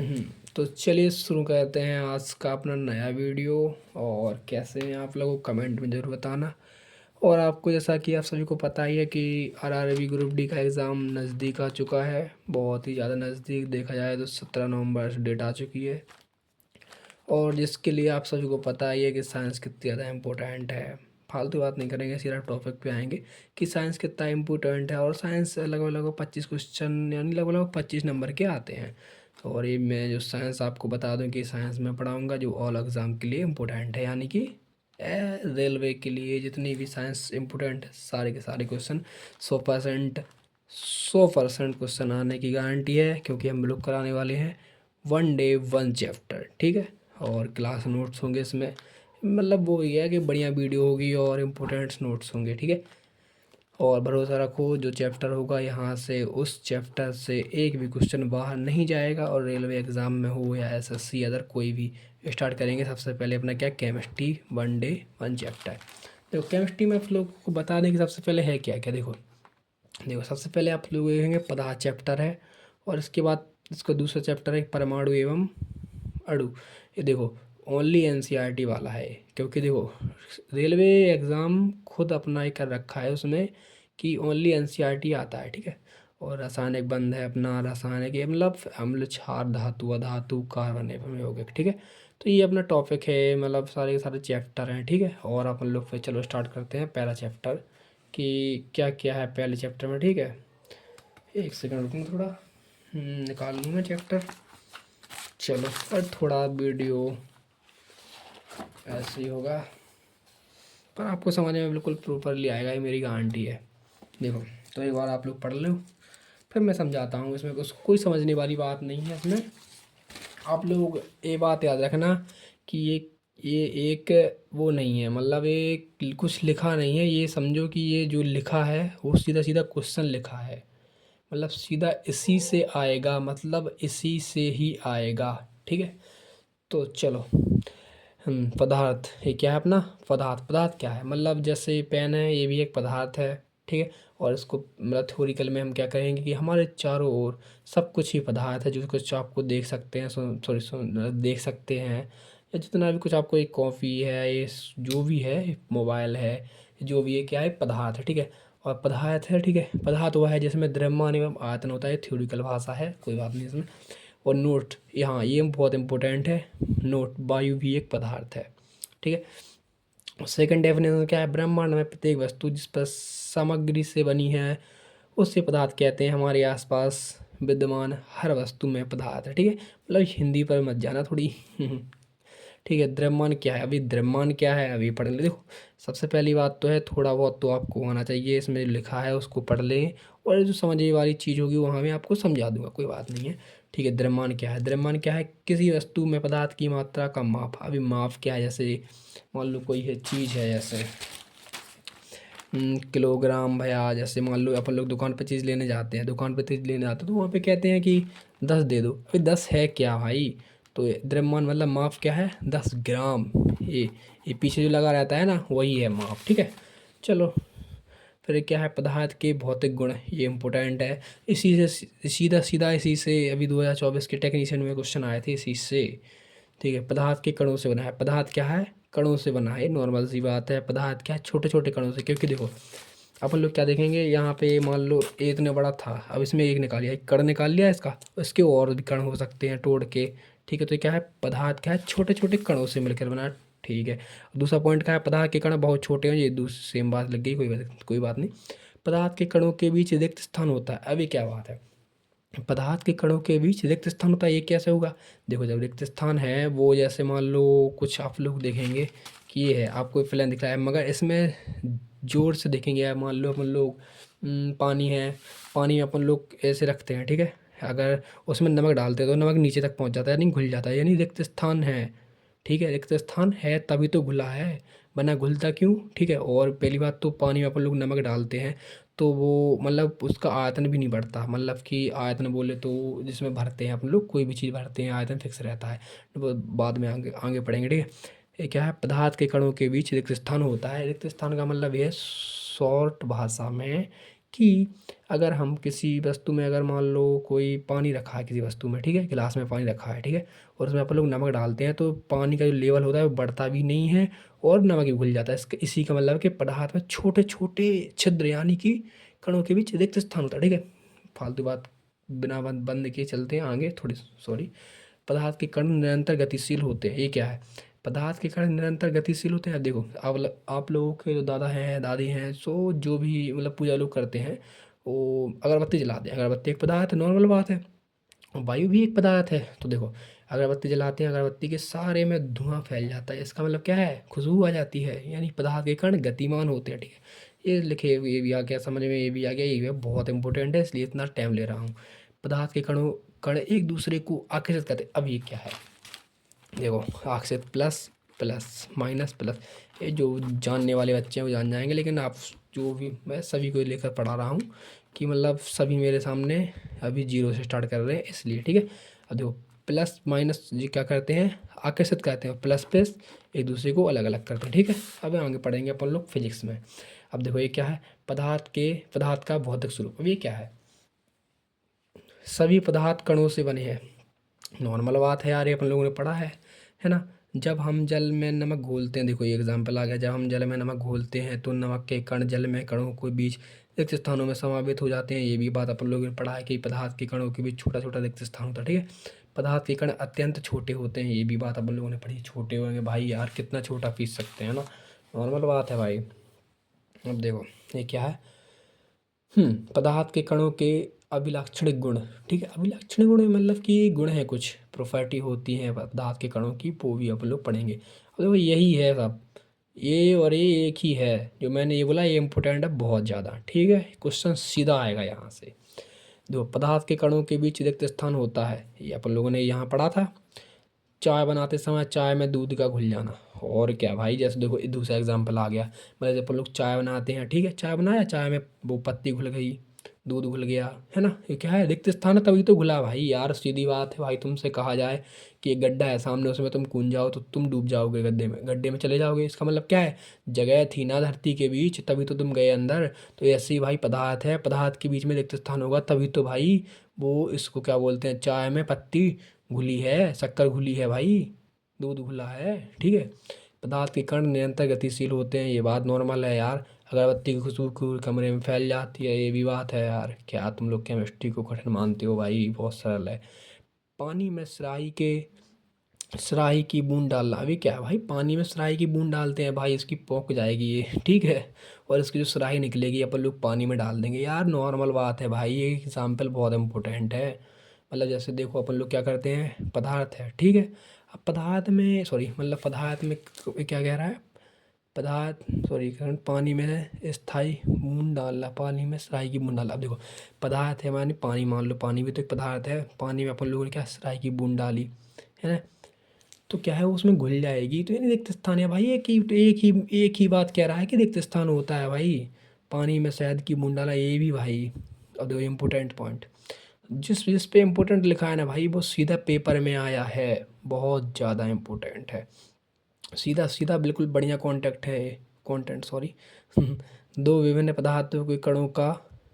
तो चलिए शुरू करते हैं आज का अपना नया वीडियो। और कैसे हैं आप लोगों को कमेंट में ज़रूर बताना। और आपको जैसा कि आप सभी को पता ही है कि आरआरबी ग्रुप डी का एग्ज़ाम नज़दीक आ चुका है, बहुत ही ज़्यादा नज़दीक। देखा जाए तो 17 नवंबर से डेट आ चुकी है। और जिसके लिए आप सभी को पता ही है कि साइंस कितनी ज़्यादा इम्पोर्टेंट है। फालतू बात नहीं करेंगे, सीधा टॉपिक पे आएंगे कि साइंस कितना इम्पोर्टेंट है। और साइंस लगभग लगभग 25 क्वेश्चन यानी लगभग लगभग 25 नंबर के आते हैं। और ये मैं जो साइंस आपको बता दूं कि साइंस में पढ़ाऊंगा जो ऑल एग्ज़ाम के लिए इम्पोर्टेंट है, यानी कि रेलवे के लिए जितनी भी साइंस इम्पोर्टेंट है सारे के सारे क्वेश्चन 100% क्वेश्चन आने की गारंटी है, क्योंकि हम लोग कराने वाले हैं 1 डे 1 चैप्टर। ठीक है। और क्लास नोट्स होंगे इसमें, मतलब वो ये है कि बढ़िया वीडियो होगी और इम्पोर्टेंट नोट्स होंगे। ठीक है। और भरोसा रखो, जो चैप्टर होगा यहाँ से उस चैप्टर से एक भी क्वेश्चन बाहर नहीं जाएगा। और रेलवे एग्ज़ाम में हो या एसएससी अदर कोई भी, स्टार्ट करेंगे सबसे पहले अपना क्या, केमिस्ट्री 1 डे 1 चैप्टर। देखो केमिस्ट्री में आप लोग को बता दें कि सबसे पहले है क्या क्या। देखो देखो सबसे पहले आप लोग देखेंगे पदार्थ चैप्टर है। और इसके बाद इसका दूसरा चैप्टर है परमाणु एवं अणु। ये देखो ओनली एनसीईआरटी वाला है, क्योंकि देखो रेलवे एग्ज़ाम खुद अपना ही कर रखा है उसमें कि ओनली एनसीईआरटी आता है। ठीक है। और रासायनिक बंद है अपना, रासायनिक ये मतलब अम्ल क्षार धातु अधातु कार्बन एवं यौगिक। ठीक है। तो ये अपना टॉपिक है, मतलब सारे के सारे चैप्टर हैं। ठीक है। और अपन लोग फिर चलो स्टार्ट करते हैं पहला चैप्टर कि क्या क्या है पहले चैप्टर में। ठीक है। एक सेकंड रुकूँ थोड़ा, निकाल लूँ मैं चैप्टर। चलो पर थोड़ा वीडियो ऐसे ही होगा, पर आपको समझ में बिल्कुल प्रॉपरली आएगा, ये मेरी गारंटी है। देखो तो एक बार आप लोग पढ़ लो, फिर मैं समझाता हूँ। इसमें कुछ कोई समझने वाली बात नहीं है इसमें। आप लोग ये बात याद रखना कि ये एक वो नहीं है, मतलब ये कुछ लिखा नहीं है। ये समझो कि ये जो लिखा है वो सीधा सीधा क्वेश्चन लिखा है, मतलब सीधा इसी से आएगा, मतलब इसी से ही आएगा। ठीक है। तो चलो पदार्थ ये क्या है अपना पदार्थ। पदार्थ क्या है, मतलब जैसे पेन है ये भी एक पदार्थ है। ठीक है। और इसको मतलब थ्योरिकल में हम क्या कहेंगे कि हमारे चारों ओर सब कुछ ही पदार्थ है, जो कुछ आपको देख सकते हैं, सॉरी देख सकते हैं, या जितना भी कुछ आपको, एक कॉफ़ी है, ये जो भी है, मोबाइल है, जो भी है क्या है, पदार्थ है। ठीक है। और पदार्थ है। ठीक है। पदार्थ वह है जिसमें द्रव्यमान एवं आयतन होता है, थ्योरिकल भाषा है, कोई बात नहीं इसमें। और नोट, यहाँ ये बहुत इंपॉर्टेंट है नोट, वायु भी एक पदार्थ है। ठीक है। सेकंड डेफिनेशन क्या है, ब्रह्मांड में प्रत्येक वस्तु जिस पर सामग्री से बनी है उससे पदार्थ कहते हैं। हमारे आसपास विद्यमान हर वस्तु में पदार्थ है। ठीक है। मतलब हिंदी पर मत जाना थोड़ी ठीक है। द्रव्यमान क्या है, अभी द्रव्यमान क्या है अभी पढ़ ले। देखो सबसे पहली बात तो है, थोड़ा बहुत तो आपको आना चाहिए, इसमें जो लिखा है उसको पढ़ लें। और जो समझने वाली चीज़ होगी वहाँ मैं आपको समझा दूंगा, कोई बात नहीं है। ठीक है। द्रव्यमान क्या है, द्रव्यमान क्या है, किसी वस्तु में पदार्थ की मात्रा का माप। अभी माप क्या है, जैसे मान लो कोई है चीज़ है, जैसे किलोग्राम भैया, जैसे मान लो अपन लोग दुकान पे चीज़ लेने जाते हैं, दुकान पे चीज़ लेने जाते हैं तो वहाँ पे कहते हैं कि 10 दे दो। अभी 10 है क्या भाई, तो ये द्रव्यमान मतलब माप क्या है, 10 ग्राम। ये पीछे जो लगा रहता है ना वही है माप। ठीक है। चलो फिर क्या है, पदार्थ के भौतिक गुण, ये इंपॉर्टेंट है। इसी से सीधा सीधा इसी से अभी 2024 के टेक्नीशियन में क्वेश्चन आए थे इसी से। ठीक है। पदार्थ के कणों से बना है, पदार्थ क्या है, कणों से बना है, नॉर्मल सी बात है। पदार्थ क्या है, छोटे छोटे कणों से, क्योंकि देखो अपन लोग क्या देखेंगे, यहाँ पे मान लो ये इतने बड़ा था, अब इसमें एक निकाल लिया, एक कण निकाल लिया इसका, इसके और भी कण हो सकते हैं तोड़ के। ठीक है। तो क्या है, पदार्थ क्या है, छोटे छोटे कणों से मिलकर बना है। ठीक है। दूसरा पॉइंट क्या है, पदार्थ के कण बहुत छोटे हैं, ये दूसरी सेम बात लग गई, कोई बात नहीं। पदार्थ के कणों के बीच रिक्त स्थान होता है, अभी क्या बात है, पदार्थ के कणों के बीच रिक्त स्थान होता है, ये कैसे होगा। देखो जब रिक्त स्थान है वो, जैसे मान लो कुछ आप लोग देखेंगे कि ये है, आपको प्लेन दिख रहा है, मगर इसमें जोर से देखेंगे, या मान लो अपन लोग पानी है, पानी में अपन लोग ऐसे रखते हैं। ठीक है। अगर उसमें नमक डालते हैं तो नमक नीचे तक पहुंच जाता है, यानी घुल जाता है, यानी रिक्त स्थान है। ठीक है। रिक्त स्थान है तभी तो घुला है, वरना घुलता क्यों। ठीक है। और पहली बात तो पानी में अपन लोग नमक डालते हैं तो वो मतलब उसका आयतन भी नहीं बढ़ता, मतलब कि आयतन बोले तो जिसमें भरते हैं अपन लोग, कोई भी चीज़ भरते हैं आयतन फिक्स रहता है। वो बाद में आगे आगे पढ़ेंगे। ठीक है। ये क्या है, पदार्थ के कणों के बीच रिक्त स्थान होता है। रिक्त स्थान का मतलब ये है शॉर्ट भाषा में कि अगर हम किसी वस्तु में अगर मान लो कोई पानी रखा है किसी वस्तु में, ठीक है, गिलास में पानी रखा है, ठीक है, और उसमें अपन लोग नमक डालते हैं तो पानी का जो लेवल होता है वो बढ़ता भी नहीं है और नमक भी घुल जाता है। इसके इसी का मतलब है कि पदार्थ में छोटे छोटे छिद्र यानी कि कणों के बीच रिक्त स्थान होता है, ठीक है। फालतू बात बिना बंद किए चलते हैं आगे थोड़ी, सॉरी। पदार्थ के कण निरंतर गतिशील होते हैं, ये क्या है? पदार्थ के कण निरंतर गतिशील होते हैं। देखो आप लोगों के जो दादा हैं दादी हैं, सो जो भी मतलब पूजा लोग करते हैं वो अगरबत्ती जलाते हैं। अगरबत्ती एक पदार्थ है, नॉर्मल बात है। और वायु भी एक पदार्थ है। तो देखो अगरबत्ती जलाते हैं, अगरबत्ती के सारे में धुआं फैल जाता है, इसका मतलब क्या है? खुशबू आ जाती है, यानी पदार्थ के कण गतिमान होते हैं, ठीक है। ये लिखे, ये भी आ गया समझ में, ये भी आ गया, ये भी बहुत इंपॉर्टेंट है इसलिए इतना टाइम ले रहा हूँ। पदार्थ के कण एक दूसरे को आकर्षित करते हैं। अब ये क्या है? देखो आकर्षित प्लस प्लस माइनस प्लस, ये जो जानने वाले बच्चे हैं वो जान जाएंगे, लेकिन आप जो भी, मैं सभी को लेकर पढ़ा रहा हूँ कि मतलब सभी मेरे सामने अभी जीरो से स्टार्ट कर रहे हैं इसलिए, ठीक है। अब देखो प्लस माइनस जी क्या करते हैं? आकर्षित करते हैं। प्लस प्लस एक दूसरे को अलग अलग करते हैं, ठीक है। अब आगे पढ़ेंगे अपन लोग फिजिक्स में। अब देखो ये क्या है? पदार्थ का भौतिक स्वरूप। अब ये क्या है? सभी पदार्थ कणों से बने हैं। नॉर्मल बात है यार, ये अपन लोगों ने पढ़ा है ना। जब हम जल में नमक घोलते हैं, देखो ये एग्जांपल आ गया, जब हम जल में नमक घोलते हैं तो नमक के कण जल में कणों के बीच रिक्त स्थानों में समावित हो जाते हैं। ये भी बात अपन लोगों ने पढ़ा है कि पदार्थ के कणों के बीच छोटा छोटा रिक्त स्थान होता है, ठीक है। पदार्थ के कण अत्यंत छोटे होते हैं, ये भी बात अपन लोगों ने पढ़ी। छोटे होंगे भाई यार, कितना छोटा पीस सकते हैं ना, नॉर्मल बात है भाई। अब देखो ये क्या है? पदार्थ के कणों के अभिलाक्षणिक गुण, ठीक है। अभिलाक्षणिक गुण मतलब कि गुण है, कुछ प्रॉपर्टी होती है पदार्थ के कणों की, वो भी अपन लोग पढ़ेंगे। अब देखो यही है सब, ये और ये एक ही है। जो मैंने ये बोला ये इंपॉर्टेंट है बहुत ज़्यादा, ठीक है। क्वेश्चन सीधा आएगा यहाँ से। देखो पदार्थ के कणों के बीच रिक्त स्थान होता है, ये अपन लोगों ने यहाँ पढ़ा था। चाय बनाते समय चाय में दूध का घुल जाना, और क्या भाई, जैसे देखो दूसरा एग्जांपल आ गया। मतलब जब अपन लोग चाय बनाते हैं, ठीक है, चाय बनाया, चाय में वो पत्ती घुल गई, दूध घुल गया, है ना। ये क्या है? रिक्त स्थान है तभी तो घुला भाई यार, सीधी बात है भाई। तुमसे कहा जाए कि एक गड्ढा है सामने, उसमें तुम कूद जाओ तो तुम डूब जाओगे, गड्ढे में चले जाओगे। इसका मतलब क्या है? जगह थी ना धरती के बीच, तभी तो तुम गए अंदर। तो ऐसे ही भाई पदार्थ है, पदार्थ के बीच में रिक्त स्थान होगा तभी तो भाई वो इसको क्या बोलते हैं, चाय में पत्ती घुली है, शक्कर घुली है भाई, दूध घुला है, ठीक है। पदार्थ के कण निरंतर गतिशील होते हैं, ये बात नॉर्मल है यार। अगरबत्ती की खुशबू कमरे में फैल जाती है, ये भी बात है यार। क्या तुम लोग केमिस्ट्री को कठिन मानते हो भाई? बहुत सरल है। पानी में स्राही की बूंद डालना, अभी क्या है भाई? पानी में स्राही की बूंद डालते हैं भाई, इसकी पौक जाएगी ये, ठीक है। और इसकी जो स्राही निकलेगी अपन लोग पानी में डाल देंगे यार, नॉर्मल बात है भाई। ये एग्जाम्पल बहुत इंपॉर्टेंट है। मतलब जैसे देखो अपन लोग क्या करते हैं, पदार्थ है, ठीक है। अब पदार्थ में, सॉरी, मतलब पदार्थ में क्या कह रहा है? पदार्थ, सॉरी, कारण पानी में स्थायी बूंद डालना, पानी में स्राही की बूंद डालना। अब देखो पदार्थ है माने पानी, मान लो पानी भी तो एक पदार्थ है। पानी में अपन लोगों ने क्या स्राही की बूंद डाली, है ना, तो क्या है वो उसमें घुल जाएगी। तो ये रिक्त स्थान है भाई, एक ही बात कह रहा है कि रिक्त स्थान होता है भाई। पानी में शहद की बूंद डाला, ये भी भाई। अब देखो इम्पोर्टेंट पॉइंट, जिस जिस पे इम्पोर्टेंट लिखा है ना भाई, वो सीधा पेपर में आया है, बहुत ज़्यादा इम्पोर्टेंट है। सीधा सीधा बिल्कुल बढ़िया कॉन्टेक्ट है, कंटेंट सॉरी। दो विभिन्न पदार्थों के कणों का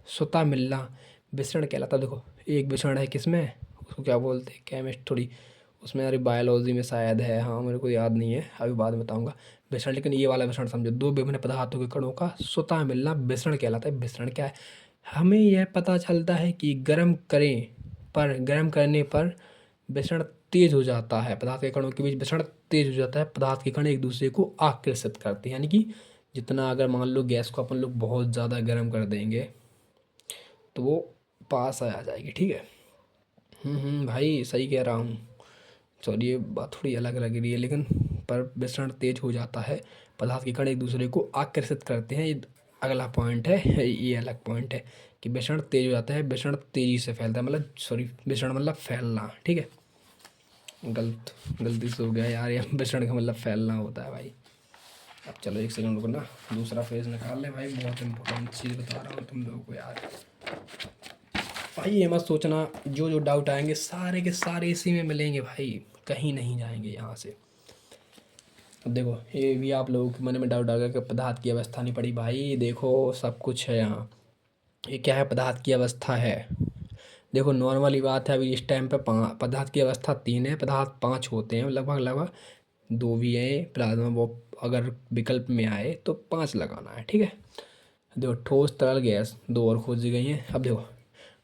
स्वतः मिलना विसरण कहलाता है। देखो एक विसरण है किसमें, उसको क्या बोलते हैं, केमिस्ट थोड़ी, उसमें अरे बायोलॉजी में शायद है, हाँ मेरे को याद नहीं है, अभी बाद में बताऊंगा विसरण। लेकिन ये वाला विसरण समझो, दो विभिन्न पदार्थों के कणों का स्वतः मिलना विसरण कहलाता है। विसरण क्या है? हमें यह पता चलता है कि गर्म करने पर विसरण तेज हो जाता है, पदार्थ के कणों के बीच विसरण तेज हो जाता है। पदार्थ के कण एक दूसरे को आकर्षित करते हैं, यानी कि जितना अगर मान लो गैस को अपन लोग बहुत ज़्यादा गर्म कर देंगे तो वो पास आ जाएगी, ठीक है। भाई सही कह रहा हूँ। सॉरी ये बात थोड़ी अलग लग रही है, लेकिन पर विसरण तेज हो जाता है, पदार्थ के कण एक दूसरे को आकर्षित करते हैं, ये अगला पॉइंट है, ये अलग पॉइंट है कि विसरण तेज हो जाता है, विसरण तेजी से फैलता है, मतलब सॉरी विसरण मतलब फैलना, ठीक है। गलती से हो गया यार, ये विसरण का मतलब फैलना होता है भाई। अब चलो एक सेकंड रुको ना, दूसरा फेज निकाल ले भाई, बहुत इंपॉर्टेंट चीज़ बता रहा हूँ तुम लोगों को यार। भाई ये मत सोचना जो जो डाउट आएंगे सारे के सारे इसी में मिलेंगे भाई, कहीं नहीं जाएंगे यहाँ से। अब देखो ये भी आप लोगों के मन में डाउट आ गया कि पदार्थ की अवस्था नहीं पड़ी, भाई देखो सब कुछ है यहाँ। ये क्या है, पदार्थ की अवस्था है। देखो नॉर्मली बात है, अभी इस टाइम पे पदार्थ की अवस्था 3 है, पदार्थ 5 होते हैं लगभग लगभग। 2 भी है प्लाज्मा, वो अगर विकल्प में आए तो 5 लगाना है, ठीक है। देखो ठोस तरल गैस 2 और खोजी गई हैं। अब देखो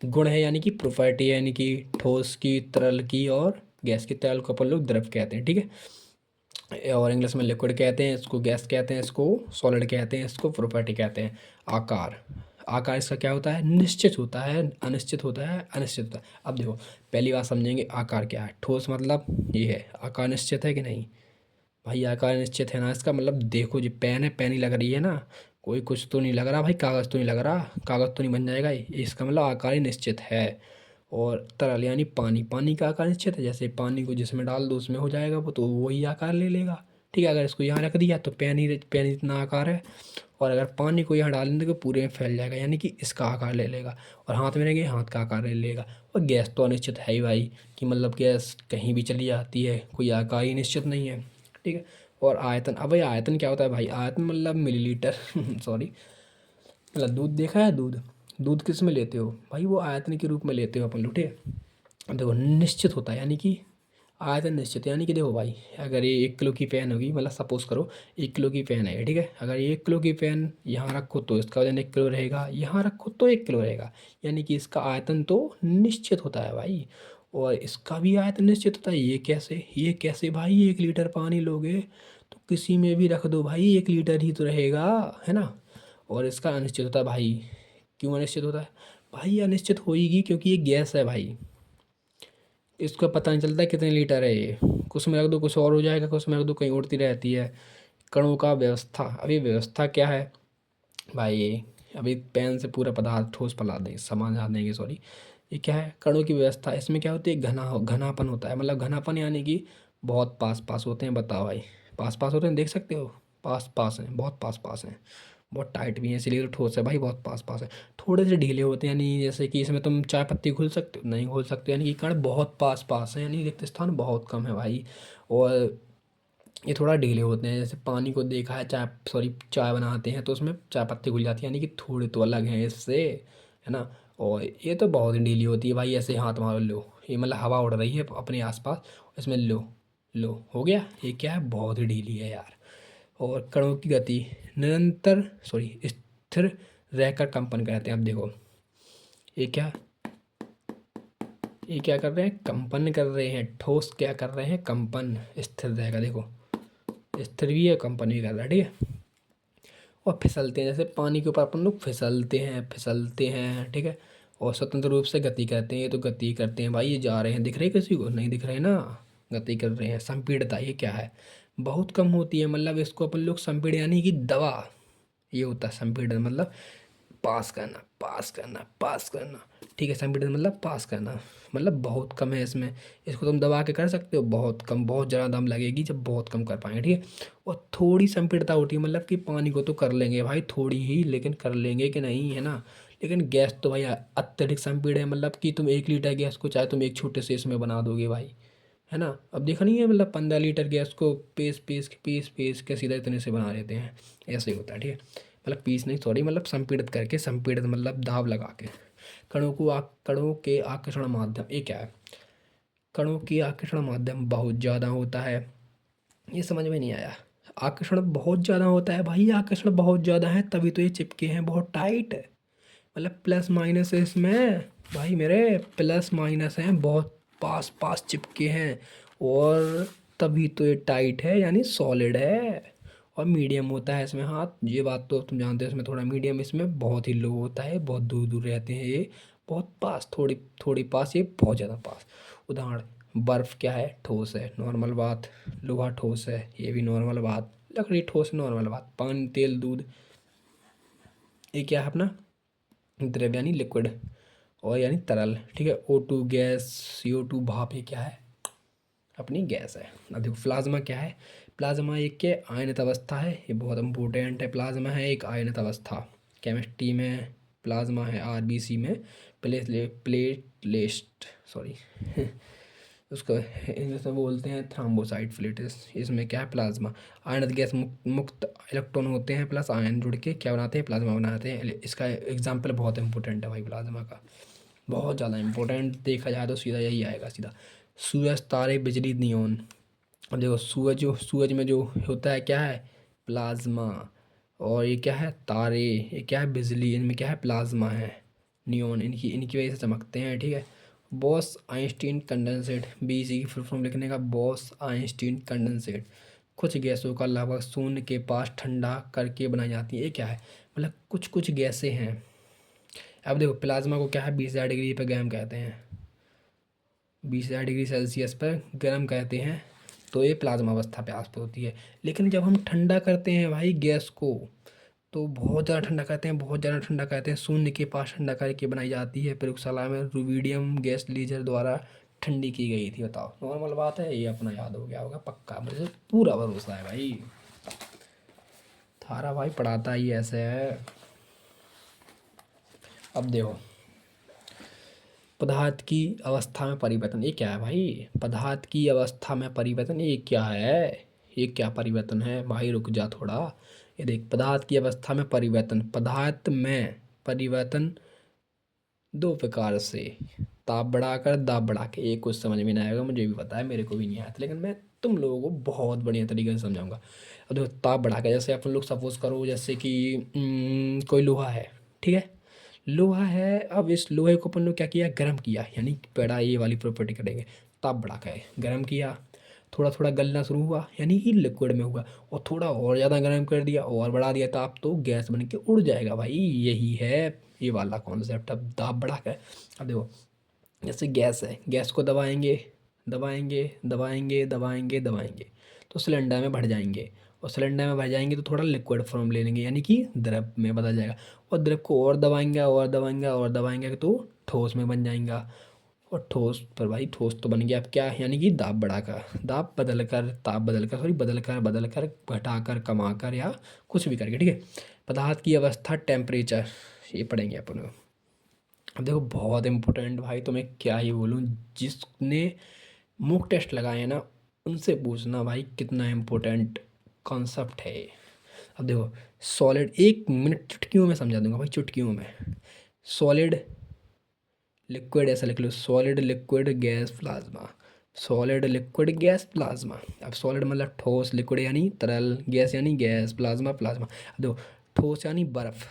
गुण है यानी कि प्रॉपर्टी है, यानी कि ठोस की, तरल की और गैस की। तरल को अपन लोग द्रव कहते हैं, ठीक है, और इंग्लिश में लिक्विड कहते हैं इसको, गैस कहते हैं इसको, सॉलिड कहते हैं इसको, प्रॉपर्टी कहते हैं। आकार, आकार इसका क्या होता है, निश्चित होता है, अनिश्चित होता है, अनिश्चित होता है। अब देखो पहली बात समझेंगे आकार क्या है। ठोस मतलब ये है, आकार निश्चित है कि नहीं भाई, आकार निश्चित है ना, इसका मतलब देखो जी पेन है, पेन ही लग रही है ना, कोई कुछ तो नहीं लग रहा भाई, कागज़ तो नहीं लग रहा, कागज़ तो नहीं बन जाएगा ये, इसका मतलब आकार ही निश्चित है। और तरल यानी पानी, पानी का आकार निश्चित है, जैसे पानी को जिसमें डाल दो उसमें हो जाएगा वो, तो वही आकार ले लेगा, ठीक है। अगर इसको यहाँ रख दिया तो पेन इतना आकार है, और अगर पानी को यहाँ डाल देंगे तो पूरे में फैल जाएगा, यानी कि इसका आकार ले लेगा। और हाथ में रहेंगे, हाथ का आकार ले लेगा। और गैस तो अनिश्चित है ही भाई, कि मतलब गैस कहीं भी चली जाती है, कोई आकार ही निश्चित नहीं है, ठीक है। और आयतन, अब भाई आयतन क्या होता है भाई, आयतन मतलब मिलीलीटर सॉरी, मतलब दूध देखा है, दूध, दूध किस में लेते हो भाई, वो आयतन के रूप में लेते हो अपन लोग, ठीक है। अब देखो निश्चित होता है यानी कि आयतन निश्चित, यानी कि देखो भाई अगर ये 1 किलो की पेन होगी, मतलब सपोज करो 1 किलो की पेन है, ठीक है। अगर ये 1 किलो की पेन यहाँ रखो तो इसका वजन 1 किलो रहेगा, यहाँ रखो तो 1 किलो रहेगा, यानी कि इसका आयतन तो निश्चित होता है भाई। और इसका भी आयतन निश्चित होता है। ये कैसे भाई, 1 लीटर पानी लोगे तो किसी में भी रख दो भाई 1 लीटर ही तो रहेगा, है ना। और इसका अनिश्चित होता है भाई। क्यों अनिश्चित होता है भाई, अनिश्चित होएगी क्योंकि ये गैस है भाई, इसका पता नहीं चलता कितने लीटर है ये, कुछ में रख दो कुछ और हो जाएगा, कुछ में रख दो कहीं उड़ती रहती है। कणों का व्यवस्था, अभी व्यवस्था क्या है भाई, अभी पेन से पूरा पदार्थ ठोस पला देंगे, समझा देंगे, सॉरी। ये क्या है, कणों की व्यवस्था, इसमें क्या होती है, घनापन होता है, मतलब घनापन यानी कि बहुत पास पास होते हैं, बताओ भाई, पास पास होते हैं, देख सकते हो, पास पास हैं, बहुत पास पास हैं, बहुत टाइट भी है, इसलिए तो ठोस है भाई, बहुत पास पास है। थोड़े से ढीले होते हैं, यानी जैसे कि इसमें तुम चाय पत्ती घुल सकते हो, नहीं घोल सकते, यानी कि कण बहुत पास पास है, यानी रिक्त स्थान बहुत कम है भाई। और ये थोड़ा ढीले होते हैं, जैसे पानी को देखा है, चाय बनाते हैं तो उसमें चाय पत्ती घुल जाती है, यानी कि थोड़े तो अलग हैं इससे, है ना। और ये तो बहुत ही ढीली होती है भाई, ऐसे हाथ मारो लो, ये मतलब हवा उड़ रही है अपने आसपास, इसमें लो, लो हो गया, ये क्या है, बहुत ही ढीली है यार। और कणों की गति निरंतर, सॉरी स्थिर रहकर कंपन करते हैं। अब देखो ये क्या, ये क्या कर रहे हैं, कंपन कर रहे हैं, ठोस क्या कर रहे हैं, कंपन, स्थिर रहेगा, देखो स्थिर भी है, कंपन भी कर रहा है, ठीक है। और फिसलते हैं, जैसे पानी के ऊपर अपन लोग फिसलते हैं, ठीक है। और स्वतंत्र रूप से गति करते हैं, ये तो गति करते हैं भाई, ये जा रहे हैं, दिख रहे हैं किसी को, नहीं दिख रहे ना, गति कर रहे हैं। संपीड़ता, ये क्या है, बहुत कम होती है, मतलब इसको अपन लोग संपीड़ यानी कि दवा, ये होता है संपीड़न, मतलब पास करना, पास करना, पास करना, ठीक है। संपीड़न मतलब पास करना, मतलब बहुत कम है इसमें, इसको तुम दबा के कर सकते हो, बहुत कम, बहुत ज़्यादा दम लगेगी जब बहुत कम कर पाएंगे, ठीक है। और थोड़ी संपीड़ता होती है, मतलब कि पानी को तो कर लेंगे भाई थोड़ी ही, लेकिन कर लेंगे कि नहीं, है ना। लेकिन गैस तो भाई अत्यधिक संपीड़ है, मतलब कि तुम 1 लीटर गैस को चाहे तुम एक छोटे से इसमें बना दोगे भाई, है ना। अब देखा नहीं है, मतलब 15 लीटर गैस को पीस के सीधा इतने से बना देते हैं, ऐसे ही होता है, ठीक है। मतलब पीस नहीं, सॉरी, मतलब संपीड़ित करके, संपीड़ित मतलब दाब लगा के। कणों के आकर्षण माध्यम, ये क्या है, कणों की आकर्षण माध्यम बहुत ज़्यादा होता है, ये समझ में नहीं आया। आकर्षण बहुत ज़्यादा होता है भाई, आकर्षण बहुत ज़्यादा है तभी तो ये चिपके हैं बहुत टाइट, मतलब प्लस माइनस है इसमें भाई मेरे, प्लस माइनस हैं, बहुत पास पास चिपके हैं, और तभी तो ये टाइट है, यानी सॉलिड है। और मीडियम होता है इसमें हाथ, ये बात तो तुम जानते हो, इसमें थोड़ा मीडियम, इसमें बहुत ही लो होता है, बहुत दूर दूर रहते हैं ये, बहुत पास, थोड़ी थोड़ी पास, ये बहुत ज़्यादा पास। उदाहरण, बर्फ़ क्या है, ठोस है, नॉर्मल बात। लोहा ठोस है, ये भी नॉर्मल बात। लकड़ी ठोस है, नॉर्मल बात। पानी, तेल, दूध, ये क्या है अपना द्रव यानी लिक्विड, और यानी तरल, ठीक है। O2 गैस, CO2 भाप, ये क्या है, अपनी गैस है। अब देखो प्लाज्मा क्या है, प्लाज्मा एक के आयनित अवस्था है, ये बहुत इंपॉर्टेंट है, प्लाज्मा है एक आयनित अवस्था। केमिस्ट्री में प्लाज्मा है, RBC में प्लेटलेट, सॉरी उसको इंग्लिश में बोलते हैं थ्रोम्बोसाइटोप्लाज्म। इसमें क्या है, प्लाज्मा। आयनित गैस मुक्त इलेक्ट्रॉन होते हैं प्लस आयन जुड़ के क्या बनाते हैं, प्लाज्मा बनाते हैं। इसका एग्जाम्पल बहुत इंपॉर्टेंट है भाई प्लाज्मा का, बहुत ज़्यादा इंपॉर्टेंट। देखा जाए तो सीधा यही आएगा सीधा, सूरज, तारे, बिजली, नियॉन। अब देखो सूरज में जो होता है क्या है, प्लाज्मा। और ये क्या है, तारे, ये क्या है, बिजली, इनमें क्या है, प्लाज्मा है। नियॉन इनकी इनकी वजह से चमकते हैं, ठीक है। बॉस आइंस्टीन कंडेंसेट, बीसी की फुल फॉर्म लिखने का, बॉस आइंस्टीन कंडेंसेट। कुछ गैसों का लगभग शून्य के पास ठंडा करके बनाई जाती है। ये क्या है, मतलब कुछ कुछ गैसें हैं। अब देखो प्लाज्मा को क्या है, 20,000 डिग्री पर गर्म कहते हैं, 20,000 डिग्री सेल्सियस पर गर्म कहते हैं। तो ये प्लाज्मा अवस्था पे आस्पद होती है। लेकिन जब हम ठंडा करते हैं भाई गैस को, तो बहुत ज़्यादा ठंडा करते हैं, बहुत ज़्यादा ठंडा करते हैं, शून्य के पास ठंडा करके बनाई जाती है। प्रयोगशाला में रुबिडियम गैस लीजर द्वारा ठंडी की गई थी। बताओ, नॉर्मल बात है, ये अपना याद हो गया होगा पक्का, मुझे पूरा भरोसा है भाई, थारा भाई पढ़ाता ही ऐसे है। अब देखो पदार्थ की अवस्था में परिवर्तन, ये क्या है भाई, पदार्थ की अवस्था में परिवर्तन, ये क्या है, ये क्या परिवर्तन है भाई, रुक जा थोड़ा। ये देख, पदार्थ की अवस्था में परिवर्तन, पदार्थ में परिवर्तन दो प्रकार से, ताप बढ़ाकर दाब बढ़ा के। ये कुछ समझ में नहीं आएगा, मुझे भी पता है, मेरे को भी नहीं आया था, लेकिन मैं तुम लोगों को बहुत बढ़िया तरीके से समझाऊंगा। अब देखो ताप बढ़ा के, जैसे अपन लोग सपोज करो जैसे कि कोई लोहा है, ठीक है, लोहा है। अब इस लोहे को अपन लोग क्या किया, गर्म किया, यानी पहला ये वाली प्रॉपर्टी करेंगे, ताप बढ़ा के गर्म किया, थोड़ा थोड़ा गलना शुरू हुआ, यानी कि लिक्विड में हुआ, और थोड़ा और ज़्यादा गर्म कर दिया और बढ़ा दिया ताप, तो गैस बन के उड़ जाएगा भाई। यही है ये वाला कॉन्सेप्ट। अब ताप बढ़ा के, अब देखो जैसे गैस है, गैस को दबाएंगे दबाएंगे दबाएंगे दबाएंगे दबाएंगे, तो सिलेंडर में भर जाएंगे, और सिलेंडर में भर जाएंगे तो थोड़ा लिक्विड फॉर्म ले लेंगे, यानी कि द्रव में बदल जाएगा, और द्रव को और दबाएंगे और दबाएंगे और दबाएंगे तो ठोस में बन जाएगा, और ठोस पर भाई ठोस तो बन गया। अब क्या है, यानी कि दाब बढ़ाकर, दाब बदल कर, ताप बदल कर, सॉरी बदल कर घटाकर, कमा कर, या कुछ भी करके, ठीक है। पदार्थ की अवस्था, टेम्परेचर, ये पढ़ेंगे अपन। अब देखो बहुत इंपॉर्टेंट भाई, तो मैं क्या ही बोलूँ, जिसने मूक टेस्ट लगाए हैं ना, उनसे पूछना भाई कितना इम्पोर्टेंट कॉन्सेप्ट है ये। अब देखो सॉलिड, 1 मिनट चुटकियों में समझा दूंगा भाई, चुटकियों में। सॉलिड लिक्विड, ऐसा लिख लो, solid liquid gas plasma, solid liquid gas plasma. अब सॉलिड मतलब ठोस, लिक्विड यानी तरल, गैस यानी गैस, प्लाज्मा प्लाज्मा। अब देखो ठोस यानी बर्फ़,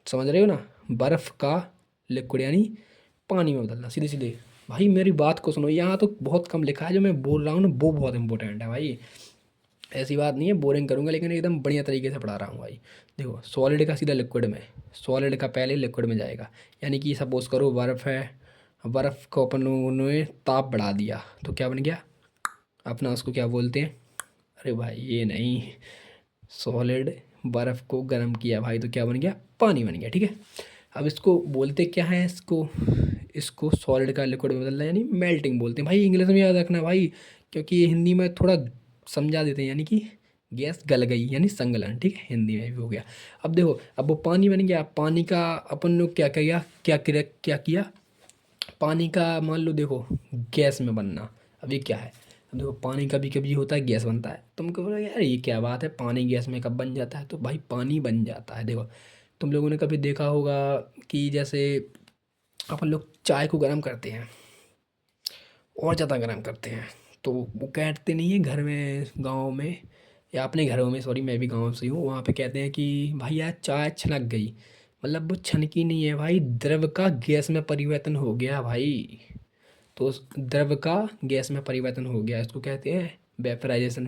समझ रहे हो ना, बर्फ़ का लिक्विड यानी पानी में बदलना, सीधे सीधे। भाई मेरी बात को सुनो, यहाँ तो बहुत कम लिखा है, जो मैं बोल रहा हूँ ना वो बहुत इंपॉर्टेंट है भाई। ऐसी बात नहीं है बोरिंग करूँगा, लेकिन एकदम बढ़िया तरीके से पढ़ा रहा हूँ भाई। देखो सॉलिड का सीधा लिक्विड में, सॉलिड का पहले लिक्विड में जाएगा, यानी कि सपोज करो बर्फ़ है, बर्फ़ को अपन लोगों ने ताप बढ़ा दिया तो क्या बन गया अपना, उसको क्या बोलते हैं, अरे भाई ये नहीं, सॉलिड बर्फ़ को गर्म किया भाई तो क्या बन गया, पानी बन गया, ठीक है। अब इसको बोलते क्या है, इसको इसको सॉलिड का लिक्विड में बदलना, यानी मेल्टिंग बोलते हैं भाई। इंग्लिश में याद रखना भाई, क्योंकि ये हिंदी में थोड़ा समझा देते हैं, यानी कि गैस गल गई यानी संगलन, ठीक है, हिंदी में भी हो गया। अब देखो अब वो पानी बन गया, पानी का अपन लोग क्या किया, क्या किया, पानी का मान लो देखो गैस में बनना। अब ये क्या है, अब देखो पानी कभी कभी होता है गैस बनता है, तुम कहोगे यार ये क्या बात है, पानी गैस में कब बन जाता है, तो भाई पानी बन जाता है। देखो तुम लोगों ने कभी देखा होगा कि जैसे अपन लोग चाय को गर्म करते हैं, और ज़्यादा गर्म करते हैं, तो वो कहते नहीं है घर में, गाँव में, या अपने घरों में, सॉरी मैं भी गाँव से हूँ, वहाँ पे कहते हैं कि भाई यार चाय छनक गई, मतलब वो छनकी नहीं है भाई, द्रव का गैस में परिवर्तन हो गया भाई। तो उस द्रव का गैस में परिवर्तन हो गया, इसको कहते हैं वेपराइजेशन,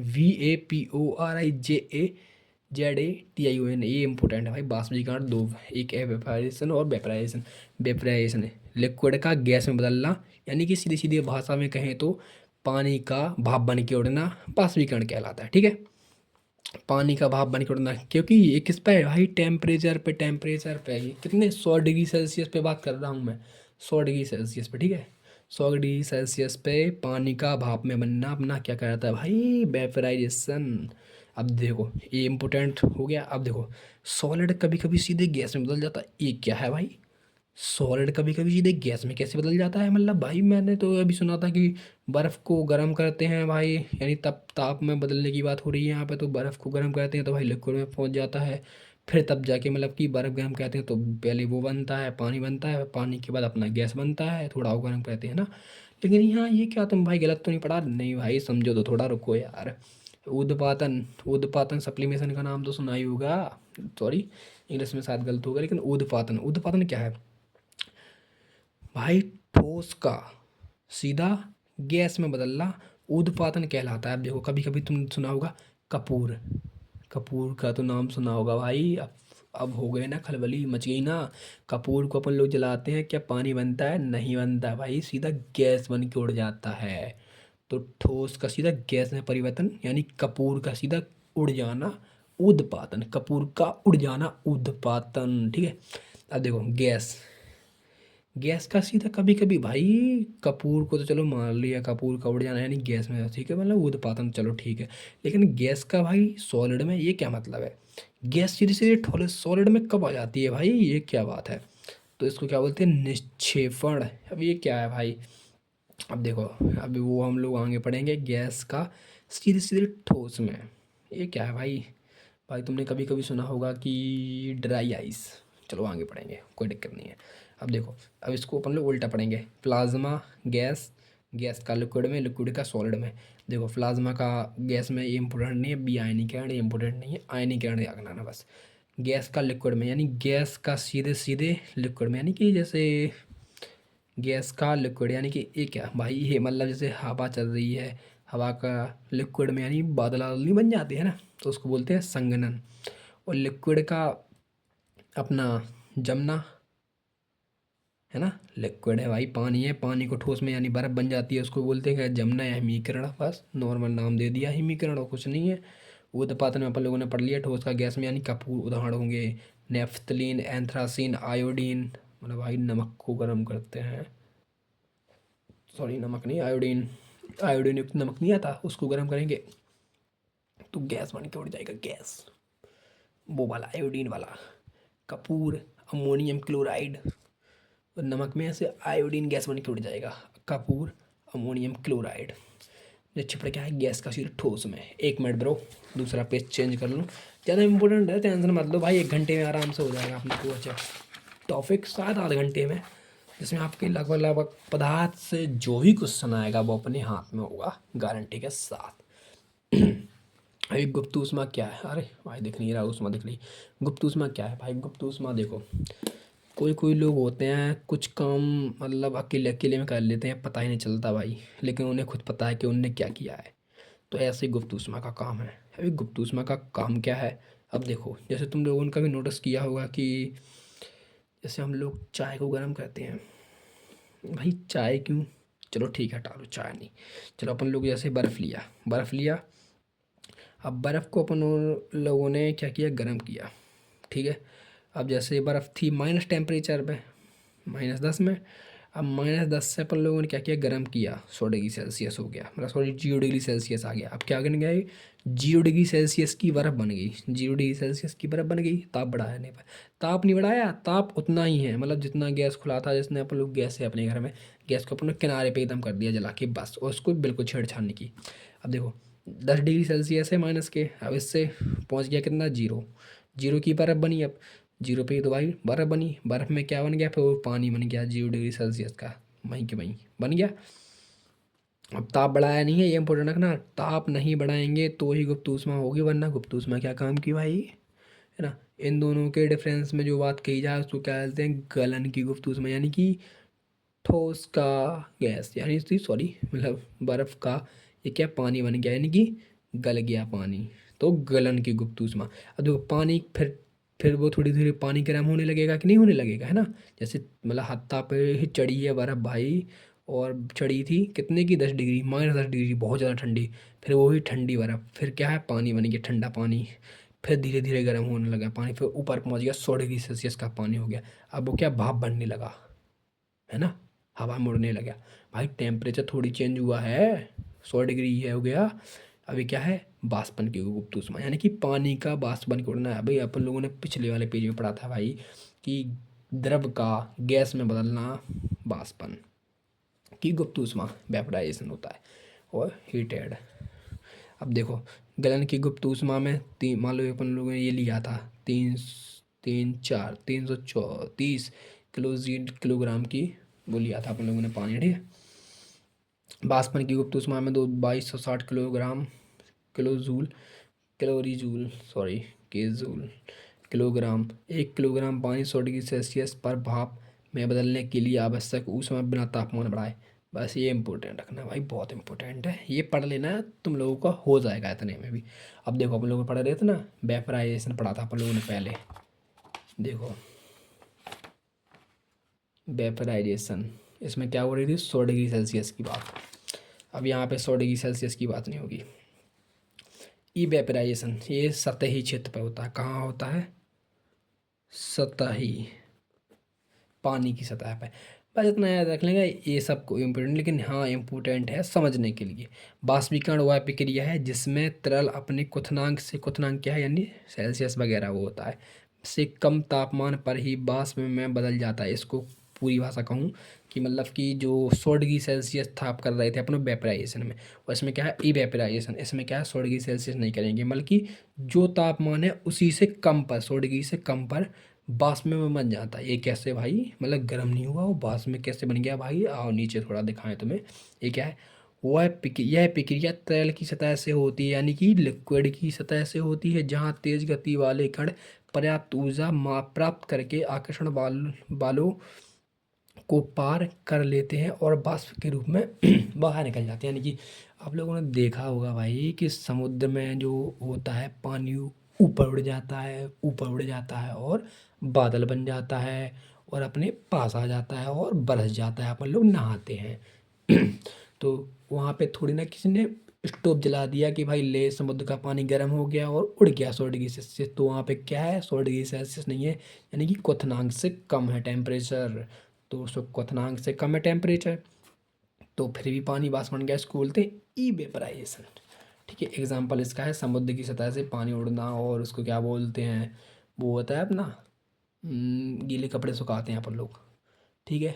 VAPORIJAZETION। ये इंपॉर्टेंट है भाई, बाष्पीकरण दो, एक है वेपराइजेशन और वेपराइजेशन। वेपराइजेशन लिक्विड का गैस में बदलना, यानी कि सीधी सीधी भाषा में कहें तो पानी का भाप बन के उड़ना बाष्पीकरण कहलाता है, ठीक है। पानी का भाप बन के उड़ना, क्योंकि ये किस पे है भाई, टेम्परेचर पे ये कितने 100 डिग्री सेल्सियस पे बात कर रहा हूँ मैं, 100 डिग्री सेल्सियस पे, ठीक है। 100 डिग्री सेल्सियस पे पानी का भाप में बनना अपना क्या कहलाता है भाई, वेपराइजेशन। अब देखो ये इंपॉर्टेंट हो गया। अब देखो सॉलिड कभी कभी सीधे गैस में बदल जाता है, ये क्या है भाई, सॉलिड कभी कभी सीधे गैस में कैसे बदल जाता है? मतलब भाई मैंने तो अभी सुना था कि बर्फ़ को गर्म करते हैं भाई, यानी तब ताप में बदलने की बात हो रही है यहाँ पे, तो बर्फ़ को गर्म करते हैं तो भाई लिक्विड में पहुँच जाता है। फिर तब जाके मतलब कि बर्फ़ गर्म करते हैं तो पहले वो बनता है, पानी बनता है, पानी के बाद अपना गैस बनता है, थोड़ा और गर्म करते हैं ना। लेकिन यहाँ ये क्या, तुम भाई गलत तो नहीं पढ़ा? नहीं भाई समझो तो थोड़ा, रुको यार। ऊध्र्वपातन, ऊध्र्वपातन सप्लीमेशन का नाम तो सुना ही होगा। सॉरी, इंग्लिश में शायद गलत होगा, लेकिन ऊध्र्वपातन, ऊध्र्वपातन क्या है भाई? ठोस का सीधा गैस में बदलना ऊध्र्वपातन कहलाता है। अब देखो कभी कभी तुम सुना होगा कपूर, कपूर का तो नाम सुना होगा भाई। अब हो गए ना, खलबली मच गई ना। कपूर को अपन लोग जलाते हैं, क्या पानी बनता है? नहीं बनता भाई, सीधा गैस बन के उड़ जाता है। तो ठोस का सीधा गैस में परिवर्तन, यानी कपूर का सीधा उड़ जाना ऊध्र्वपातन, कपूर का उड़ जाना ऊध्र्वपातन, ठीक है। अब देखो गैस, गैस का सीधा कभी कभी भाई, कपूर को तो चलो मान लिया, कपूर का उड़ जाना यानी गैस में, ठीक है, मतलब ऊध्र्वपातन, चलो ठीक है। लेकिन गैस का भाई सॉलिड में ये क्या मतलब है? गैस सीधे सीधे ठोले सॉलिड में कब आ जाती है भाई? ये क्या बात है? तो इसको क्या बोलते हैं? निक्षेपण। अब ये क्या है भाई? अब देखो, अभी वो हम लोग आगे पढ़ेंगे, गैस का सीधे सीधे ठोस में, ये क्या है भाई? भाई तुमने कभी कभी सुना होगा कि ड्राई आइस। चलो आगे पढ़ेंगे, कोई दिक्कत नहीं है। अब देखो, अब इसको अपन लोग उल्टा पढ़ेंगे। प्लाज्मा गैस, गैस का लिक्विड में, लिक्विड का सॉलिड में। देखो प्लाज्मा का गैस में ये इंपॉर्टेंट नहीं है, बी आयनीकरण, ये इंपॉर्टेंट नहीं है, आयनीकरण याद रखना बस। गैस का लिक्विड में यानी गैस का सीधे सीधे लिक्विड में, यानी कि जैसे गैस का लिक्विड, यानी कि ये क्या भाई? ये मतलब जैसे हवा चल रही है, हवा का लिक्विड में यानी बादल वादल नहीं बन जाते हैं ना, तो उसको बोलते हैं संघनन। और लिक्विड का अपना जमना, है ना, लिक्विड है भाई, पानी है, पानी को ठोस में यानी बर्फ बन जाती है, उसको बोलते हैं जमना या हिमीकरण। बस नॉर्मल नाम दे दिया हिमीकरण, और कुछ नहीं है। ऊध्र्वपातन में अपन लोगों ने पढ़ लिया, ठोस का गैस में यानी कपूर। उदाहरण होंगे नेफ्थलीन, एंथ्रासीन, आयोडीन, मतलब भाई नमक को गर्म करते हैं, सॉरी नमक नहीं, आयोडीन, आयोडीन युक्त नमक नहीं आता, उसको गर्म करेंगे तो गैस बन के उड़ जाएगा, गैस वो वाला आयोडीन वाला। कपूर, अमोनियम क्लोराइड, और नमक में से आयोडीन गैस बन के उड़ जाएगा, कपूर, अमोनियम क्लोराइड। ये छिपड़ क्या है? गैस का सीधे ठोस में। एक मिनट ब्रो, दूसरा पेज चेंज कर लूँ, ज़्यादा इंपॉर्टेंट है, टेंशन मत लो भाई, 1 घंटे में आराम से हो जाएगा अपना पूरा टॉपिक, शायद आधे घंटे में, जिसमें आपके लगभग लगभग पदार्थ से जो भी क्वेश्चन आएगा वो अपने हाथ में होगा, गारंटी के साथ। अभी गुप्त ऊष्मा क्या है? अरे भाई दिख नहीं रहा, ऊष्मा दिख रही। गुप्त ऊष्मा क्या है भाई? गुप्त ऊष्मा देखो, कोई कोई लोग होते हैं कुछ काम मतलब अकेले अकेले में कर लेते हैं, पता ही नहीं चलता भाई, लेकिन उन्हें खुद पता है कि उनने क्या किया है। तो ऐसे ही गुप्त ऊष्मा का काम है। अभी गुप्त ऊष्मा का काम क्या है? अब देखो, जैसे तुम लोगों ने कभी नोटिस किया होगा कि जैसे हम लोग चाय को गर्म करते हैं, भाई चाय क्यों, चलो ठीक है हटा लो, चाय नहीं, चलो अपन लोग जैसे बर्फ़ लिया, बर्फ़ लिया, अब बर्फ़ को अपन लोगों ने क्या किया? गर्म किया, ठीक है। अब जैसे बर्फ़ थी माइनस टेम्परेचर पे, -10 में, अब -10 से अपन लोगों ने क्या किया? गर्म किया, 100 डिग्री सेल्सियस हो गया, मतलब सॉरी 0 डिग्री सेल्सियस आ गया। अब क्या बन गया? 0 डिग्री सेल्सियस की बर्फ़ बन गई, 0 डिग्री सेल्सियस की बर्फ़ बन गई, ताप बढ़ाया नहीं पाया, ताप नहीं बढ़ाया, ताप उतना ही है, मतलब जितना गैस खुला था, जिसने अपन लोग गैस है अपने घर में, गैस को अपन ने किनारे पे एकदम कर दिया जला के बस, और उसको बिल्कुल छेड़छाड़ नहीं की। अब देखो 10 डिग्री सेल्सियस है माइनस के, अब इससे पहुंच गया कितना? 0, 0 की बर्फ़ बनी। अब 0 पे तो भाई बर्फ़ बनी, बर्फ़ में क्या बन गया? फिर वो पानी बन गया 0 डिग्री सेल्सियस का, वहीं के वहीं बन गया। अब ताप बढ़ाया नहीं है, ये इंपॉर्टेंट रखना, ताप नहीं बढ़ाएंगे तो ही गुप्त ऊष्मा होगी, वरना गुप्त ऊष्मा क्या काम की भाई, है ना। इन दोनों के डिफरेंस में जो बात कही जाए उसको क्या कहते हैं? गलन की गुप्त ऊष्मा, यानी कि ठोस का गैस, यानी सॉरी मतलब बर्फ़ का ये क्या? पानी बन गया, यानी कि गल गया पानी, तो गलन की गुप्त ऊष्मा। अब देखो पानी फिर वो थोड़ी धीरे पानी गर्म होने लगेगा कि नहीं होने लगेगा, है ना। जैसे मतलब हत्था पे ही चढ़ी है बर्फ़ भाई, और चढ़ी थी कितने की? 10 डिग्री, -10 डिग्री, बहुत ज़्यादा ठंडी। फिर वही ठंडी बर्फ़ फिर क्या है? पानी बन गया, ठंडा पानी, फिर धीरे धीरे गर्म होने लगा पानी, फिर ऊपर पहुंच गया, 100 डिग्री सेल्सियस का पानी हो गया। अब वो क्या? भाप बनने लगा, है ना, हवा में उड़ने लगा। भाई टेम्परेचर थोड़ी चेंज हुआ है, 100 डिग्री ये हो गया। अभी क्या है? बाष्पन की गुप्त ऊष्मा, यानी कि पानी का बाष्प बन के उड़ना है। भाई अपन लोगों ने पिछले वाले पेज में पढ़ा था भाई कि द्रव का गैस में बदलना वाष्पन की गुप्त ऊष्मा वेपराइजेशन होता है। और हीटेड, अब देखो गलन की गुप्त ऊष्मा में तीन, मान लो अपन लोगों ने ये लिया था 334 किलोग्राम की वो लिया था अपन लोगों ने पानी, ठीक है। वाष्पन की गुप्त ऊष्मा में 2260 किलोग्राम किलोग्राम 1 किलोग्राम पानी 100 डिग्री सेल्सियस पर भाप में बदलने के लिए आवश्यक ऊष्मा बिना तापमान बढ़ाए। बस ये इंपॉर्टेंट रखना भाई, बहुत इंपॉर्टेंट है, ये पढ़ लेना, तुम लोगों का हो जाएगा इतने में भी। अब देखो अपन लोग पढ़ रहे थे ना, वेपराइजेशन पढ़ा था अपन लोगों ने पहले। देखो वेपराइजेशन, इसमें क्या हो रही थी 100 डिग्री सेल्सियस की बात। अब यहाँ पे 100 डिग्री सेल्सियस की बात नहीं होगी। इवेपराइजेशन ये सतही क्षेत्र पर होता है। कहाँ होता है? सतही, पानी की सतह पर। बस इतना याद रख लेंगे, ये सब को इम्पोर्टेंट, लेकिन हाँ इम्पोर्टेंट है समझने के लिए। बाष्पीकरण वह प्रक्रिया है जिसमें तरल अपने क्वथनांक से, क्वथनांक क्या है यानी सेल्सियस वगैरह वो होता है, से कम तापमान पर ही वाष्प में बदल जाता है। इसको पूरी भाषा कहूँ कि मतलब कि जो 100 डिग्री सेल्सियस था आप कर रहे थे अपने वेपराइजेशन में, और इसमें क्या है इवेपराइजेशन, इसमें क्या है 100 डिग्री सेल्सियस नहीं करेंगे, बल्कि जो तापमान है उसी से कम पर, 100 डिग्री से कम पर वाष्प में बन जाता है। ये कैसे भाई, मतलब गर्म नहीं हुआ वो वाष्प में कैसे बन गया भाई? आओ नीचे थोड़ा दिखाएं तुम्हें। ये क्या है? यह प्रक्रिया तरल की सतह से होती है, यानी कि लिक्विड की सतह से होती है, जहाँ तेज गति वाले कण पर्याप्त ऊर्जा प्राप्त करके आकर्षण बालों को पार कर लेते हैं और वाष्प के रूप में बाहर निकल जाते हैं। यानी कि आप लोगों ने देखा होगा भाई कि समुद्र में जो होता है पानी ऊपर उड़ जाता है, ऊपर उड़ जाता है और बादल बन जाता है और अपने पास आ जाता है और बरस जाता है, अपन लोग नहाते हैं। तो वहाँ पे थोड़ी ना किसी ने स्टोव जला दिया कि भाई ले समुद्र का पानी गर्म हो गया और उड़ गया 100 डिग्री सेल्सियस। तो वहाँ पे क्या है 100 डिग्री सेल्सियस नहीं है, यानी कि क्वथनांक से कम है टेम्परेचर। तो उसको क्वथनांक से कम है टेम्परेचर, तो फिर भी पानी वाष्प बन गया, इसको बोलते हैं इवेपराइजेशन। ठीक है, एग्जाम्पल इसका है समुद्र की सतह से पानी उड़ना, और उसको क्या बोलते हैं, वो होता है अपना गीले कपड़े सुखाते हैं अपन लोग। ठीक है,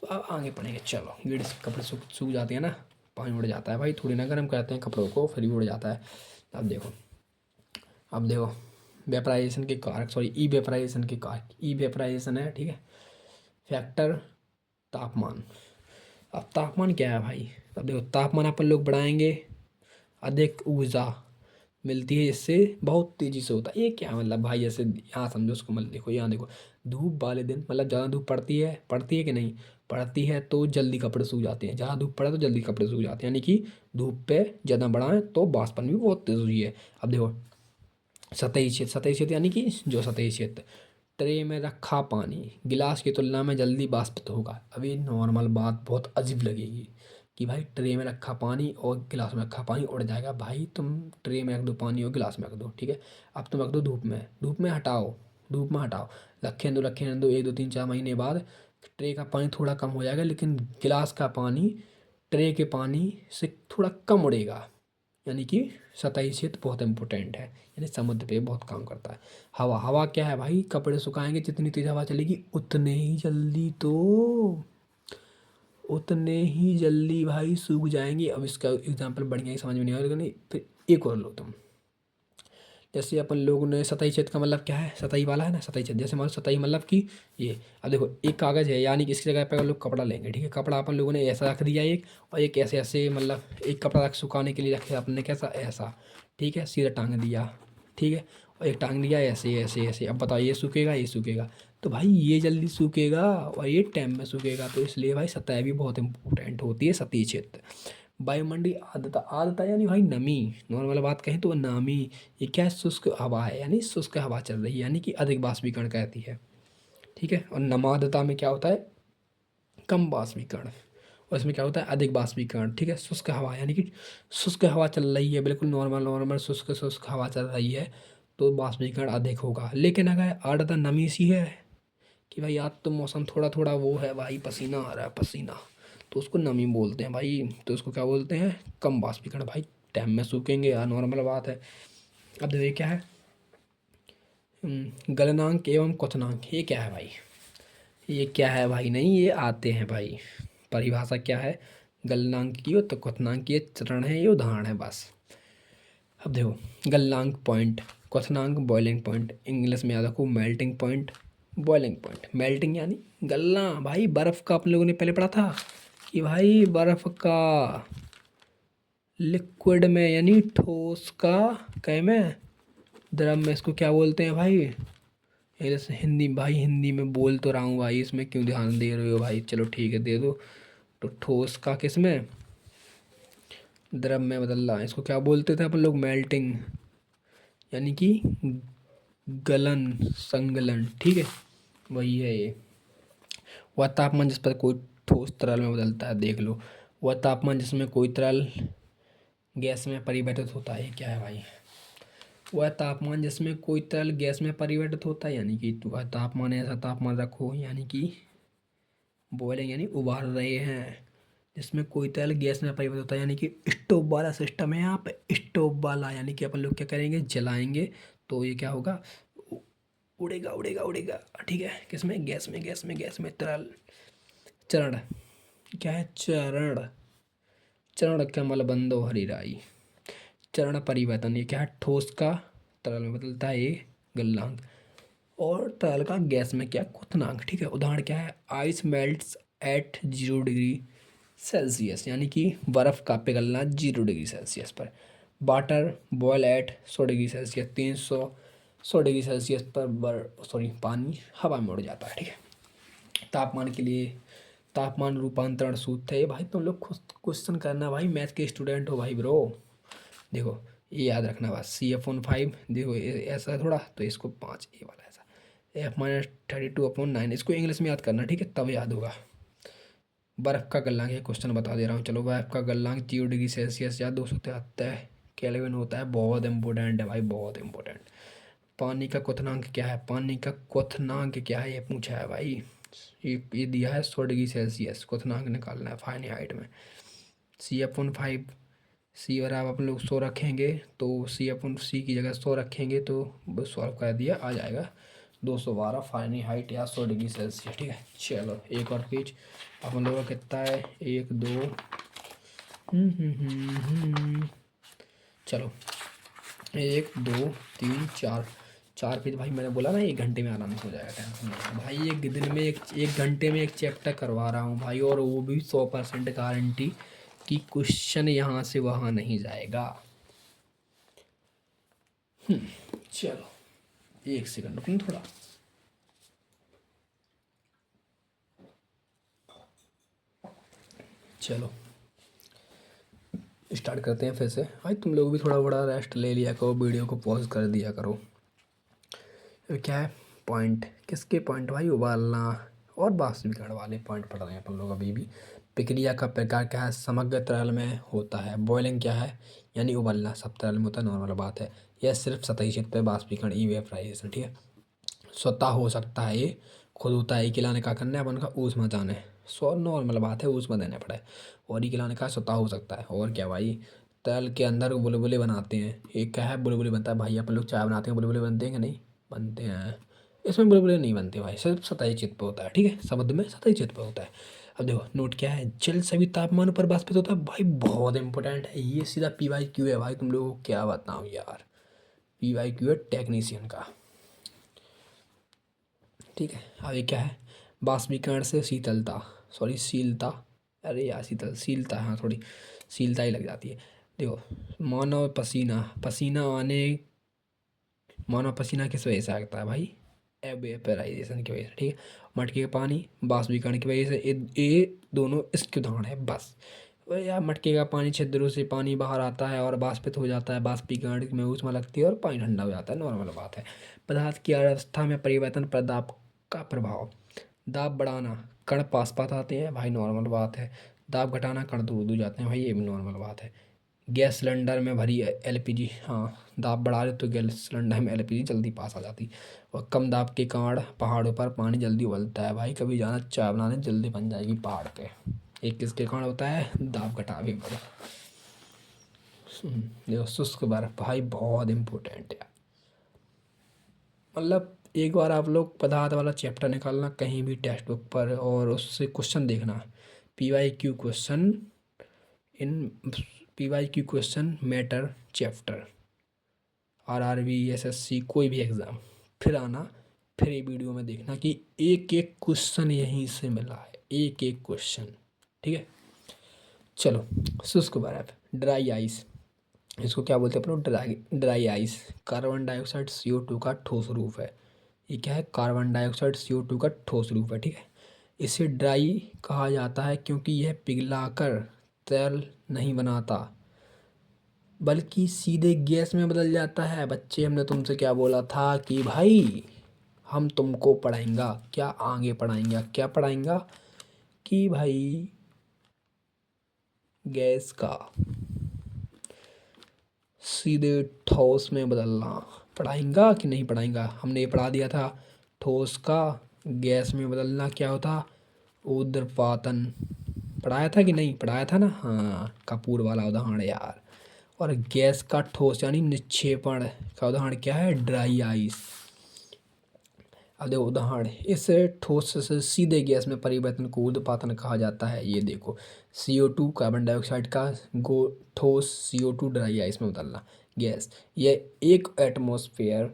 तो अब आगे पढ़ेंगे। चलो गीले कपड़े सूख जाते हैं ना, पानी उड़ जाता है भाई, थोड़ी ना गर्म करते हैं कपड़ों को फिर भी उड़ जाता है। अब देखो वेपराइजेशन के कारक, सॉरी ई वेपराइजेशन के कारक, ई वेपराइजेशन है, ठीक है। फैक्टर तापमान। अब तापमान क्या है भाई? अब देखो तापमान अपन लोग बढ़ाएंगे, अधिक ऊर्जा मिलती है, इससे बहुत तेज़ी से होता है। ये क्या मतलब भाई, जैसे यहाँ समझो उसको, मतलब देखो यहाँ देखो, धूप वाले दिन मतलब ज़्यादा धूप पड़ती है कि नहीं पड़ती है, तो जल्दी कपड़े सूख जाते हैं। ज़्यादा धूप पड़े तो जल्दी कपड़े सूख जाते हैं, यानी कि धूप पे ज़्यादा बढ़ाएं तो वाष्पन भी बहुत तेज़ हुई है। अब देखो सतही क्षेत्र यानी कि जो सतही क्षेत्र, ट्रे में रखा पानी गिलास की तुलना में जल्दी वाष्पित होगा। अभी नॉर्मल बात बहुत अजीब लगेगी कि भाई ट्रे में रखा पानी और गिलास में रखा पानी उड़ जाएगा। भाई तुम ट्रे में रख दो पानी और गिलास में रख दो, ठीक है। अब तुम रख दो धूप में हटाओ, रखे दो 1 2 3 4 महीने बाद ट्रे का पानी थोड़ा कम हो जाएगा, लेकिन गिलास का पानी ट्रे के पानी से थोड़ा कम उड़ेगा। यानी कि सतही क्षेत्र बहुत इंपॉर्टेंट है, यानी समुद्र पे बहुत काम करता है। हवा क्या है भाई, कपड़े सुखाएंगे जितनी तेज हवा चलेगी उतने ही जल्दी भाई सूख जाएंगे। अब इसका एग्जांपल बढ़िया ही समझ में नहीं आएगा, नहीं फिर एक और लो तुम। जैसे अपन लोगों ने सतही क्षेत्र का मतलब क्या है, सतही वाला है ना, सतही क्षेत्र जैसे मान लो सतही मतलब कि ये, अब देखो एक कागज़ है, यानी कि इसकी जगह पे अगर लोग कपड़ा लेंगे, ठीक है, कपड़ा अपन लोगों ने ऐसा रख दिया एक, और एक ऐसे ऐसे मतलब एक कपड़ा रख सुखाने के लिए रखे अपने कैसा ऐसा, ठीक है, सीधा टांग दिया, ठीक है, और एक टांग दिया ऐसे ऐसे ऐसे। अब बताओ ये सूखेगा तो भाई ये जल्दी सूखेगा और ये टाइम में सूखेगा। तो इसलिए भाई सतह भी बहुत इंपॉर्टेंट होती है, सतही क्षेत्र। वायुमंडलीय आर्द्रता, आर्द्रता यानी भाई नमी, नॉर्मल बात कहें तो नमी। ये क्या है, शुष्क हवा है, यानी शुष्क हवा चल रही है, यानी कि अधिक वाष्पीकरण कहती है, ठीक है। और नमार्द्रता में क्या होता है, कम वाष्पीकरण, और इसमें क्या होता है अधिक वाष्पीकरण, ठीक है। शुष्क हवा यानी कि शुष्क हवा चल रही है, बिल्कुल नॉर्मल शुष्क हवा चल रही है, तो वाष्पीकरण अधिक होगा। लेकिन अगर आर्द्रता नमी सी है कि भाई आज तो मौसम थोड़ा थोड़ा वो है भाई, पसीना आ रहा है पसीना, तो उसको नमी बोलते हैं भाई। तो उसको क्या बोलते हैं, कम वाष्पीकरण। भाई टाइम में सूखेंगे यार, नॉर्मल बात है। अब देखिए क्या है, गलनांक एवं क्वथनांक, ये क्या है भाई? ये क्या है भाई? नहीं, ये आते हैं भाई। परिभाषा क्या है? गलनांक की हो तो क्वथनांक, ये चरण है, ये उदाहरण है बस। अब देखो, गलनांक पॉइंट, क्वथनांक बॉइलिंग पॉइंट, इंग्लिश में याद रखो melting point, boiling point. Melting यानी गलना भाई, बर्फ़ का अपन लोगों ने पहले पढ़ा था कि भाई बर्फ़ का लिक्विड में यानी ठोस का कै में, द्रव में, इसको क्या बोलते हैं भाई? इंग्लिश हिंदी भाई, हिंदी में बोल तो रहा हूँ भाई, इसमें क्यों ध्यान दे रहे हो भाई? चलो ठीक है, दे दो। तो ठोस का किस में, द्रव में बदल रहा है, इसको क्या बोलते थे अपन लोग? मेल्टिंग, यानी कि गलन, संगलन, ठीक है, वही है ये। वह तापमान जिस पर कोई ठोस तरल में बदलता है, देख लो, वह तापमान जिसमें कोई तरल गैस में परिवर्तित होता है, ये क्या है भाई? वह तापमान जिसमें कोई तरल गैस में परिवर्तित होता है, यानी कि वह तापमान, ऐसा तापमान रखो, यानी कि बॉइलिंग यानी उबाल रहे हैं, जिसमें कोई तरल गैस में परिवर्तित होता है, यानी कि स्टोव वाला सिस्टम है यहाँ पे, स्टोव वाला, यानी कि अपन लोग क्या करेंगे, जलाएंगे तो ये क्या होगा, उड़ेगा उड़ेगा उड़ेगा, ठीक है, किसमें, गैस में, गैस में, गैस में तरल। चरण क्या है? चरण, चरण कमल बंदो हरिराई। चरण परिवर्तन, ये क्या है? ठोस का तरल में बदलता है, ये गलनांक। और तरल का गैस में क्या? क्वथनांक, ठीक है। उदाहरण क्या है? Ice melts at 0 degree Celsius, यानी कि बर्फ़ का पिघलना 0 डिग्री सेल्सियस पर। Water boil at 100 degree Celsius, 300 degree Celsius पर पानी हवा में उड़ जाता है, ठीक है। तापमान के लिए तापमान रूपांतरण सूत्र है ये भाई, तुम लोग खुद क्वेश्चन करना भाई, मैथ के स्टूडेंट हो भाई ब्रो। देखो, ये याद रखना बस, CF/5, देखो ऐसा है थोड़ा, तो इसको 5, ए वाला ऐसा, F-32/9, इसको इंग्लिश में याद करना, ठीक है, तब याद होगा। बर्फ़ का गलनांक, ये क्वेश्चन बता दे रहा हूँ, चलो। बर्फ़ का गलनांक 0 डिग्री सेल्सियस या 273 केल्विन होता है, बहुत इंपॉर्टेंट है भाई, बहुत इंपॉर्टेंट। पानी का क्वथनांक क्या है? पानी का क्वथनांक क्या है, ये पूछा है भाई। ये दिया है 100 डिग्री सेल्सियस, क्वथनांक निकालना है फारेनहाइट में। CF/5, सी और आप अपन लोग 100 रखेंगे तो CF/C की जगह 100 रखेंगे तो सॉल्व कर दिया, आ जाएगा 212 फारेनहाइट या 100 डिग्री सेल्सियस, ठीक है। चलो एक और पेज, अपन लोगों का कितना है, 1 2, चलो 1 2 3 4, 4 पेज भाई। मैंने बोला ना 1 घंटे में आराम से हो जाएगा, टेंशन नहीं भाई। एक दिन में एक घंटे में एक चैप्टर करवा रहा हूँ भाई, और वो भी 100% गारंटी कि क्वेश्चन यहाँ से वहाँ नहीं जाएगा। चलो एक सेकंड रुकना थोड़ा। चलो स्टार्ट करते हैं फिर से भाई। तुम लोग भी थोड़ा बड़ा रेस्ट ले लिया करो, वीडियो को पॉज कर दिया करो। क्या है पॉइंट, किसके पॉइंट भाई? उबालना और वाष्पीकरण वाले पॉइंट पढ़ रहे हैं अपन लोग अभी भी। प्रक्रिया का प्रकार क्या है? समग्र तरल में होता है। बॉइलिंग क्या है? यानी उबलना, सब तरल में होता है, नॉर्मल बात है। यह सिर्फ सतही क्षेत्र पर वाष्पीकरण, इवेपराइजेशन, ठीक है। स्वतः हो सकता है, ये खुद होता है। किलाने का करना है अपन का ऊष्मा जाने, सो नॉर्मल बात है, ऊष्मा देना पड़े। और ये किलाने का स्वतः हो सकता है। और क्या भाई? तरल के अंदर बुलबुले बनाते हैं, एक क्या है, बुलबुले बनता है भाई। अपन लोग चाय बनाते हैं, बुलबुले बनते हैं कि नहीं बनते हैं? इसमें बुलबुले नहीं बनते भाई, सिर्फ सतही चित्त पे होता है, ठीक है। शब्द में सतही चित्त पे होता है। अब देखो नोट क्या है, जल सभी तापमान पर वाष्पित होता है भाई, बहुत इंपॉर्टेंट है ये। सीधा PYQ है भाई, तुम लोगों को क्या बताऊँ यार, PYQ है टेक्नीशियन का, ठीक है। आगे क्या है? वाष्पीकरण से शीतलता, सॉरी शीलता, अरे यार शीलता, हाँ थोड़ी शीलता ही लग जाती है। देखो, मानव पसीना, मानव पसीना किस वजह से आता है भाई? एवेपराइजेशन की वजह से, ठीक है। मटके का पानी वाष्पीकरण की वजह से, ये दोनों इसके उदाहरण है बस। वही यार, मटके का पानी छिद्रों से पानी बाहर आता है और वाष्पित हो जाता है, वाष्पीकरण में ऊष्मा लगती है और पानी ठंडा हो जाता है, नॉर्मल बात है। पदार्थ की अवस्था में परिवर्तन पर दाब का प्रभाव, दाब बढ़ाना कण पास पास आते हैं भाई, नॉर्मल बात है। दाब घटाना कण दूर दूर जाते हैं भाई, ये भी नॉर्मल बात है। गैस सिलेंडर में भरी LPG, हाँ, दाब बढ़ा दे तो गैस सिलेंडर में LPG जल्दी पास आ जाती। और कम दाब के कारण पहाड़ों पर पानी जल्दी उबलता है भाई, कभी जाना चाय बनाने जल्दी बन जाएगी पहाड़ पे। एक किसके कारण होता है? दाब घटावे पर। देखो शुष्क बर्फ भाई, बहुत इंपॉर्टेंट है। मतलब एक बार आप लोग पदार्थ वाला चैप्टर निकालना कहीं भी टेक्स्ट बुक पर और उससे क्वेश्चन देखना, PYQ question in PYQ question matter chapter, RRB SSC कोई भी एग्ज़ाम, फिर आना, फिर ये वीडियो में देखना कि एक एक क्वेश्चन यहीं से मिला है, एक एक क्वेश्चन। ठीक है, चलो। शुष्क बर्फ, ड्राई आइस, इसको क्या बोलते हैं अपन लोग? Dry ice. Carbon dioxide CO2 का ठोस रूप है। ये क्या है? कार्बन डाइऑक्साइड CO2 का ठोस रूप है। ठीक है, इसे ड्राई कहा जाता है क्योंकि यह पिघलाकर तेल नहीं बनाता बल्कि सीधे गैस में बदल जाता है। बच्चे, हमने तुमसे क्या बोला था कि भाई हम तुमको पढ़ाएंगा, क्या आगे पढ़ाएंगा, क्या पढ़ाएंगा कि भाई गैस का सीधे ठोस में बदलना पढ़ाएंगा कि नहीं पढ़ाएंगा। हमने ये पढ़ा दिया था, ठोस का गैस में बदलना क्या होता? ऊर्ध्वपातन। पढ़ाया था कि नहीं? पढ़ाया था ना, हाँ, कपूर वाला उदाहरण यार। और गैस का ठोस यानी निक्षेपण का उदाहरण क्या है? Dry ice. अब देखो उदाहरण, इस ठोस से सीधे गैस में परिवर्तन को ऊर्ध्वपातन कहा जाता है। ये देखो, CO2 कार्बन डाइऑक्साइड का गो ठोस CO2 ड्राई आइस में बदलना गैस, ये एक एटमॉस्फेयर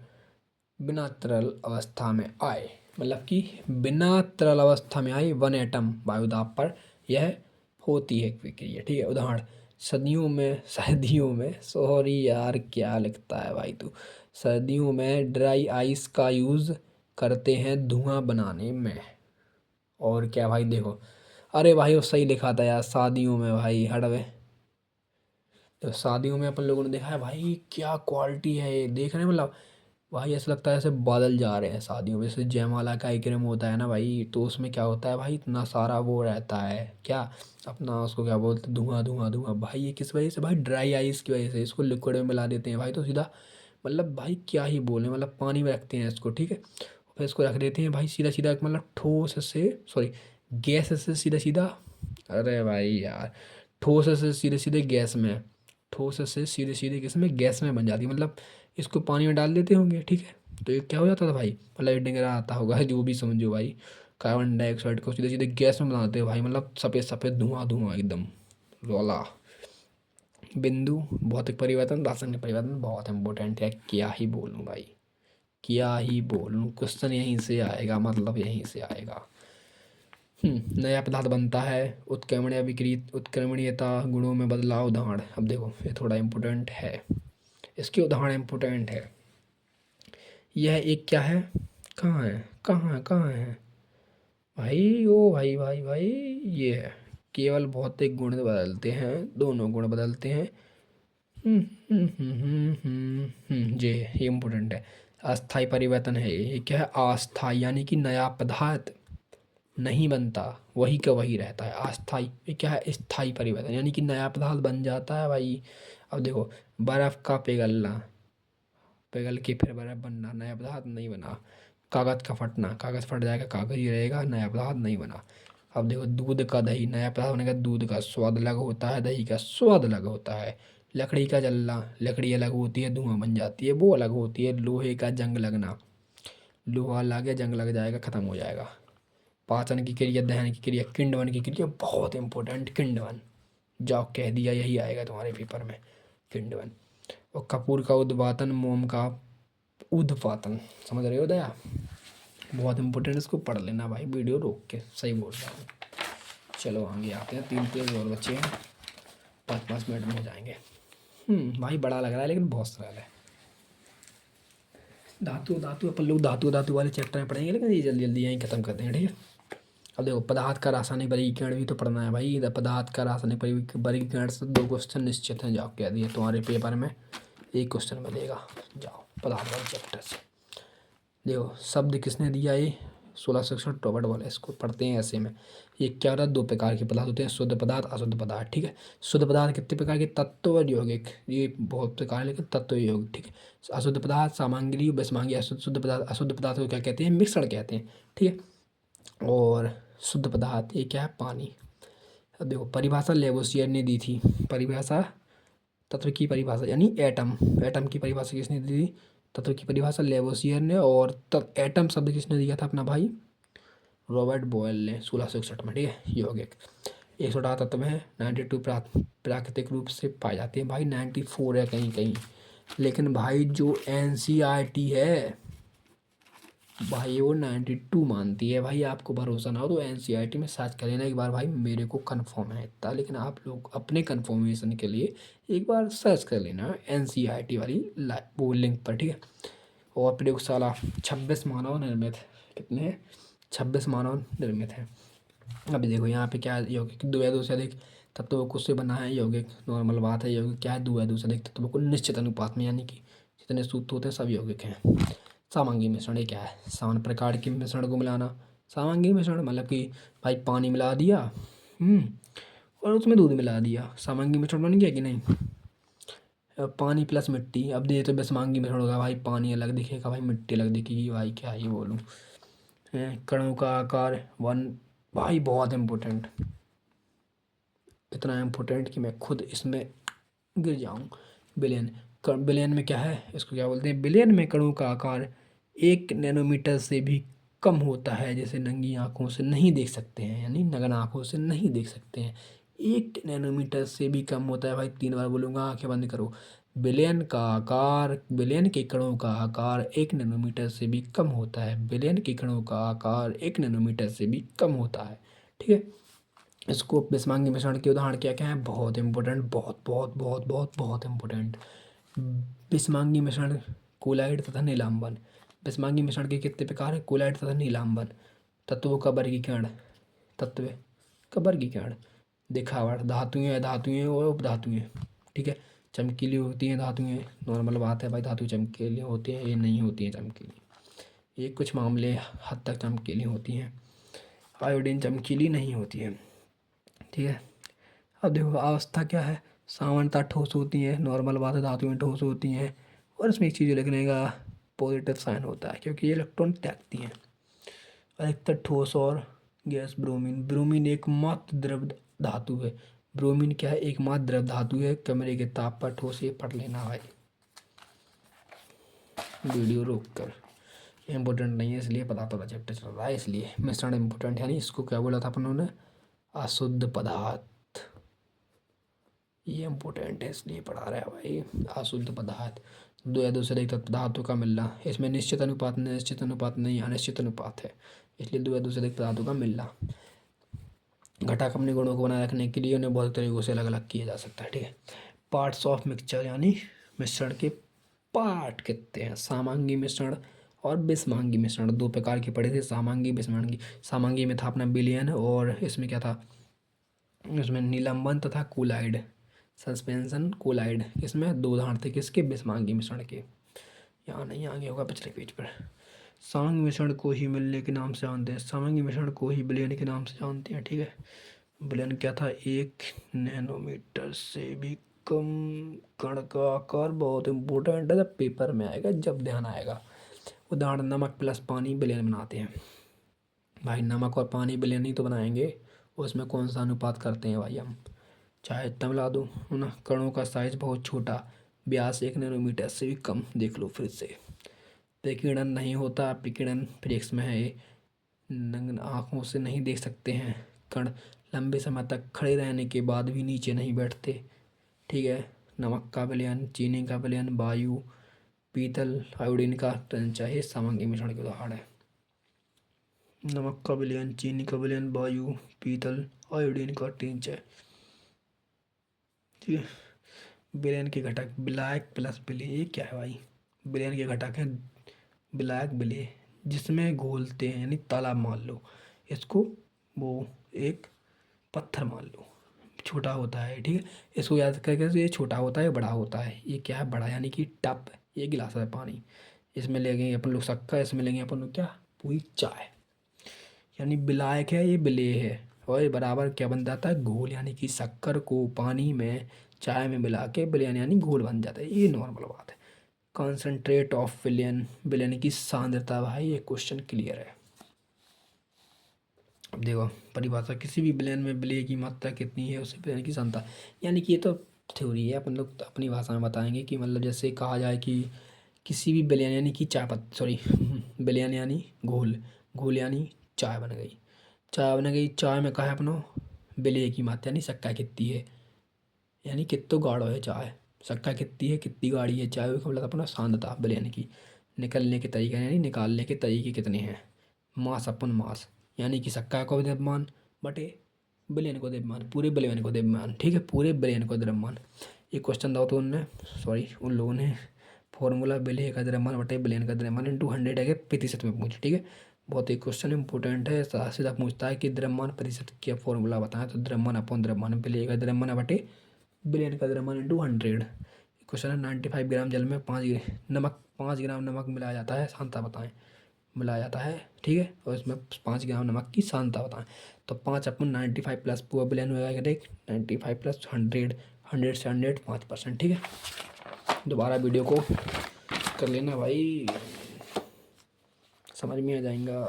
बिना तरल अवस्था में आए, मतलब कि बिना तरल अवस्था में आए 1 एटम वायुदाब पर यह होती है प्रक्रिया। ठीक है, उदाहरण, सर्दियों में सॉरी यार क्या लिखता है भाई तू, सर्दियों में ड्राई आइस का यूज़ करते हैं धुआं बनाने में। और क्या भाई, देखो, अरे भाई वो सही लिखा था यार, शादियों में भाई हड़वे। तो शादियों में अपन लोगों ने देखा है भाई, क्या क्वालिटी है ये, देख रहे हैं मतलब भाई, ऐसा लगता है जैसे बादल जा रहे हैं शादियों में। जैसे जयमाला का कार्यक्रम होता है ना भाई, तो उसमें क्या होता है भाई, इतना सारा वो रहता है क्या अपना, उसको क्या बोलते हैं, धुआं धुआं धुआं भाई। ये किस वजह से भाई? ड्राई आइस की वजह से। इसको लिक्विड में मिला देते हैं भाई, तो सीधा मतलब भाई क्या ही बोले, मतलब पानी में रखते हैं इसको। ठीक है, फिर इसको रख देते हैं भाई सीधा सीधा, मतलब ठोस से, सॉरी, गैस से सीधा सीधा, अरे भाई यार, ठोस से सीधे सीधे गैस में, ठोस से सीधे सीधे किस में? गैस में बन जाती है। मतलब इसको पानी में डाल देते होंगे। ठीक है, तो ये क्या हो जाता था भाई, मतलब ये डिंगरा आता होगा, जो भी समझो भाई, कार्बन डाइऑक्साइड को सीधे सीधे गैस में बनाते हैं भाई, मतलब सफ़ेद सफ़ेद धुआं धुआं एकदम रोला। बिंदु, भौतिक परिवर्तन, रासायनिक परिवर्तन बहुत इंपॉर्टेंट है, क्या ही बोलूँ भाई, क्या ही बोलूँ। क्वेश्चन यहीं से आएगा, मतलब यहीं से आएगा। नया पदार्थ बनता है, उत्क्रमणीय विकृत उत्क्रमणीयता गुणों में बदलाव। उदाहरण, अब देखो ये थोड़ा इम्पोर्टेंट है, इसके उदाहरण इम्पोर्टेंट है। यह एक क्या है? कहाँ है, कहाँ है, कहाँ है भाई? ओ भाई भाई भाई, ये है, केवल भौतिक गुण बदलते हैं, दोनों गुण बदलते हैं। ये इम्पोर्टेंट है। अस्थाई परिवर्तन है ये क्या है? अस्थाई यानी कि नया पदार्थ नहीं बनता, वही का वही रहता है। अस्थाई, ये क्या है? स्थाई परिवर्तन यानी कि नया पदार्थ बन जाता है भाई। अब देखो, बर्फ़ का पिघलना, पिघल के फिर बर्फ़ बनना, नया पदार्थ नहीं बना। कागज़ का फटना, कागज़ फट जाएगा, कागज़ ही रहेगा, नया पदार्थ नहीं बना। अब देखो, दूध का दही, नया पदार्थ बनेगा, दूध का स्वाद अलग होता है, दही का स्वाद अलग होता है। लकड़ी का जलना, लकड़ी अलग होती है, धुआं बन जाती है, वो अलग होती है। लोहे का जंग लगना, लोहा लगे जंग लग जाएगा, ख़त्म हो जाएगा। पाचन की क्रिया, दहन की क्रिया, किंडवन की क्रिया, बहुत इंपॉर्टेंट, किंडवन, जाओ कह दिया, यही आएगा तुम्हारे पेपर में, किंडवन। और कपूर का उद्वातन, मोम का उद्वातन, समझ रहे हो दया? बहुत इंपॉर्टेंट, इसको पढ़ लेना भाई, वीडियो रोक के, सही बोल रहा हूँ। चलो आगे आते हैं, 3 पेज और बच्चे हैं, 5-5 मिनट में हो जाएंगे। भाई बड़ा लग रहा है लेकिन बहुत सरल है। धातु धातु अपन लोग धातु धातु वाले चैप्टर में पढ़ेंगे, लेकिन ये जल्दी जल्दी यहीं खत्म करते हैं। ठीक है, अब देखो, पदार्थ का रासायनिक वर्गीकरण भी तो पढ़ना है भाई। इधर पदार्थ का रासायनिक वर्गीकरण से 2 क्वेश्चन निश्चित हैं, जाओ कह दिए तुम्हारे पेपर में, 1 क्वेश्चन मिलेगा। जाओ पदार्थ वाले चैप्टर से देखो, शब्द किसने दिया? ये 1661 रॉबर्ट वॉलेस। इसको पढ़ते हैं ऐसे में। ये क्या होता है? 2 प्रकार के पदार्थ होते हैं, शुद्ध पदार्थ, अशुद्ध पदार्थ। ठीक है, शुद्ध पदार्थ कितने प्रकार के? तत्व और यौगिक, ये बहुत प्रकार है, लेकिन तत्व और यौगिक। ठीक है, अशुद्ध पदार्थ सामग्री, विषमांगी। शुद्ध पदार्थ, अशुद्ध पदार्थ को क्या कहते हैं? मिश्रण कहते हैं। ठीक है, और शुद्ध पदार्थ ये क्या है? पानी। अब देखो, परिभाषा लेवोसियर ने दी थी, परिभाषा, तत्व की परिभाषा यानी एटम, एटम की परिभाषा किसने दी थी? तत्व की परिभाषा लेवोसियर ने, और एटम शब्द किसने दिया था? अपना भाई रॉबर्ट बॉयल ने 1661 में। ठीक है, यौगिक 118 तत्व हैं, 92 प्राकृतिक रूप से पाए जाते हैं भाई, 94 है कहीं कहीं। लेकिन भाई जो NCERT है भाई वो 92 मानती है भाई। आपको भरोसा ना हो तो NCERT में सर्च कर लेना एक बार भाई, मेरे को कंफर्म है इतना, लेकिन आप लोग अपने कंफर्मेशन के लिए एक बार सर्च कर लेना NCERT वाली वो लिंक पर। ठीक है, और प्रयोगशाला 26 मानव निर्मित, कितने हैं? 26 मानव निर्मित है। अभी देखो यहाँ पे क्या है, यौगिक दो या दो से अधिक तत्वों को से बना है यौगिक, नॉर्मल बात है। यौगिक क्या है? दो या दो से अधिक तत्वों को निश्चित अनुपात में, यानी कि जितने सूत्र होते हैं सब यौगिक हैं। सामंगी मिश्रण ये क्या है? समान प्रकार के मिश्रण को मिलाना। सामंगी मिश्रण मतलब कि भाई पानी मिला दिया और उसमें दूध मिला दिया, सामंगी मिश्रण बन गया कि नहीं? पानी प्लस मिट्टी, अब दे तो विषमांगी मिश्रण होगा भाई, पानी अलग दिखेगा भाई, मिट्टी अलग दिखेगी भाई, क्या ही बोलूँ। कणों का आकार वन, भाई बहुत इम्पोर्टेंट, इतना इम्पोर्टेंट कि मैं खुद इसमें गिर जाऊँ। बिलियन, बिलियन में क्या है, इसको क्या बोलते हैं? बिलियन में कणों का आकार 1 नैनोमीटर से भी कम होता है, जैसे नंगी आँखों से नहीं देख सकते हैं, यानी नग्न आँखों से नहीं देख सकते हैं। 1 नैनोमीटर से भी कम होता है भाई, 3 बार बोलूँगा, आंखें बंद करो। बिलियन का आकार, बिलियन के कणों का आकार 1 नैनोमीटर से भी कम होता है। बिलियन के कणों का आकार 1 नैनोमीटर से भी कम होता है। ठीक है, इसको विषमांगी मिश्रण के उदाहरण क्या क्या है? बहुत इंपॉर्टेंट, बहुत बहुत बहुत बहुत बहुत इंपॉर्टेंट। विषमांगी मिश्रण कोलाइड तथा नीलांबन। विषमांगी मिश्रण के कितने प्रकार हैं? कोलाइड तथा नीलांबन। तत्वों का वर्गीकरण, तत्व का वर्गीकरण, दिखावट, धातुएं, धातुएं और उपधातुएं। ठीक है, चमकीली होती हैं धातुएं, नॉर्मल बात है भाई, धातु चमकीली होती हैं, ये नहीं होती हैं चमकीली, ये कुछ मामले हद तक चमकीली होती हैं। आयोडीन चमकीली नहीं होती है। ठीक है, अब देखो अवस्था क्या है? सामान्यतः ठोस होती है, नॉर्मल बात है, धातुएं ठोस होती हैं, और इसमें एक चीज़ लिखने का पॉजिटिव साइन होता है क्योंकि ये इलेक्ट्रॉन त्यागती हैं। अधिकतर ठोस और गैस ब्रोमीन, ब्रोमीन एकमात्र द्रव धातु है। ब्रोमीन क्या है? एकमात्र द्रव धातु है, कमरे के ताप पर ठोस, ये पढ़ लेना भाई वीडियो रोक कर, इम्पोर्टेंट नहीं है इसलिए पता तो चैप्टर चल रहा है इसलिए। मिश्रण इम्पोर्टेंट, यानी इसको क्या बोला था अपन ने? अशुद्ध पदार्थ, ये इम्पोर्टेंट है इसलिए पढ़ा रहा है भाई। अशुद्ध पदार्थ, दो या दो से अधिक पदार्थों का मिलना, इसमें निश्चित अनुपात, निश्चित अनुपात नहीं, अनिश्चित अनुपात है, इसलिए दो या दो से अधिक पदार्थों का मिलना। घटक अपने गुणों को बनाए रखने के लिए उन्हें बहुत तरीकों से अलग अलग किया जा सकता है। ठीक है, पार्ट्स ऑफ मिक्सचर, यानी मिश्रण के पार्ट कितने हैं? सामांगी मिश्रण और विषमांगी मिश्रण, दो प्रकार के पढ़े थे, सामांगी विषमांगी। सामांगी में था अपना विलयन, और इसमें क्या था? इसमें निलंबन तथा कोलाइड, सस्पेंशन कोलाइड। इसमें दो उदाहरण थे किसके? विषमांगी मिश्रण के। यहाँ नहीं, आगे होगा पिछले पेज पर। सामांगी मिश्रण को ही मिलने के नाम से जानते हैं, सामांगी मिश्रण को ही विलयन के नाम से जानते हैं। ठीक है, विलयन क्या था? 1 नैनोमीटर से भी कम कण का आकार, बहुत इंपॉर्टेंट है, जब पेपर में आएगा, जब ध्यान आएगा। उदाहरण नमक प्लस पानी विलयन बनाते हैं भाई, नमक और पानी विलयन ही तो बनाएंगे, उसमें कौन सा अनुपात करते हैं भाई हम? चाहे इतना मिला दूँ है ना। कणों का साइज बहुत छोटा, व्यास 1 नैनोमीटर से भी कम, देख लो फिर से। विकिरण नहीं होता, विकिरण प्रेक्ष में है, नग्न आँखों से नहीं देख सकते हैं। कण लंबे समय तक खड़े रहने के बाद भी नीचे नहीं बैठते। ठीक है, नमक का विलयन, चीनी का विलयन, वायु, पीतल, आयोडीन का तंचा, ये सामग्री मिश्रण के उदाहरण है। नमक का विलयन, चीनी का विलयन, वायु, पीतल, आयोडीन का टेंचा। ठीक है, विलयन के घटक विलायक प्लस विलेय, ये क्या है भाई? विलयन के घटक हैं विलायक विलेय, जिसमें घोलते हैं, यानी तालाब मान लो इसको, वो एक पत्थर मान लो, छोटा होता है। ठीक है, इसको याद करके, ये छोटा होता है, बड़ा होता है, ये क्या है? बड़ा, यानी कि टप, ये गिलास है पानी, इसमें लेंगे अपन लोग शक्कर, इसमें लेंगे अपन लोग क्या? पूरी चाय, यानी विलायक है, ये विलेय है, और ये बराबर क्या बन जाता है? घोल, यानी कि शक्कर को पानी में, चाय में मिला के विलयन यानी घोल बन जाता है, ये नॉर्मल बात है। कॉन्सेंट्रेट ऑफ विलयन, विलयन की सांद्रता भाई, ये क्वेश्चन क्लियर है। अब देखो परिभाषा, किसी भी विलयन में विलेय की मात्रा कितनी है, उससे विलयन की सांद्रता, यानी कि ये तो थ्योरी है, अपन लोग अपनी भाषा में बताएंगे कि मतलब जैसे कहा जाए कि किसी भी विलयन यानी कि चाय पत्ती, सॉरी विलयन यानी घोल, घोल यानी चाय बन गई। चाय बन गई, चाय में कहा है अपनो विलय की मात्रा यानी शक्कर कितनी है, यानी कितो गाढ़ो है चाय, शक्कर कितनी है, कितनी गाढ़ी है चाय, का मतलब अपना सांद्रता विलयन की। निकलने के तरीके यानी निकालने के तरीके कितने हैं। मास अपन मास यानी कि शक्कर को द्रव्यमान बटे विलयन को द्रव्यमान, पूरे विलयन को द्रव्यमान, ठीक है, पूरे विलयन को द्रव्यमान। एक क्वेश्चन दो तो उनने, सॉरी उन लोगों ने फॉर्मूला विलय का द्रव्यमान बटे विलयन का द्रव्यमान इंटू 100 है प्रतिशत में पूछे, ठीक है। बहुत एक क्वेश्चन इंपॉर्टेंट है, सीधा पूछता है कि द्रव्यमान प्रतिशत का फॉर्मूला बताएं, तो द्रव्यमान अपॉन द्रव्यमान, विलय का द्रव्यमान बटे विलयन का द्रव्यमान इंटू 100। क्वेश्चन है 95 ग्राम जल में 5 ग्राम नमक मिलाया जाता है, सांता बताएं, मिलाया जाता है, ठीक है, और इसमें 5 ग्राम नमक की सांता बताएं। तो 5 अपन 95 प्लस पूरा विलयन हो जाएगा, देख 95 प्लस 100, 100 से 100 5%, ठीक है। दोबारा वीडियो को कर लेना भाई, समझ में आ जाएगा।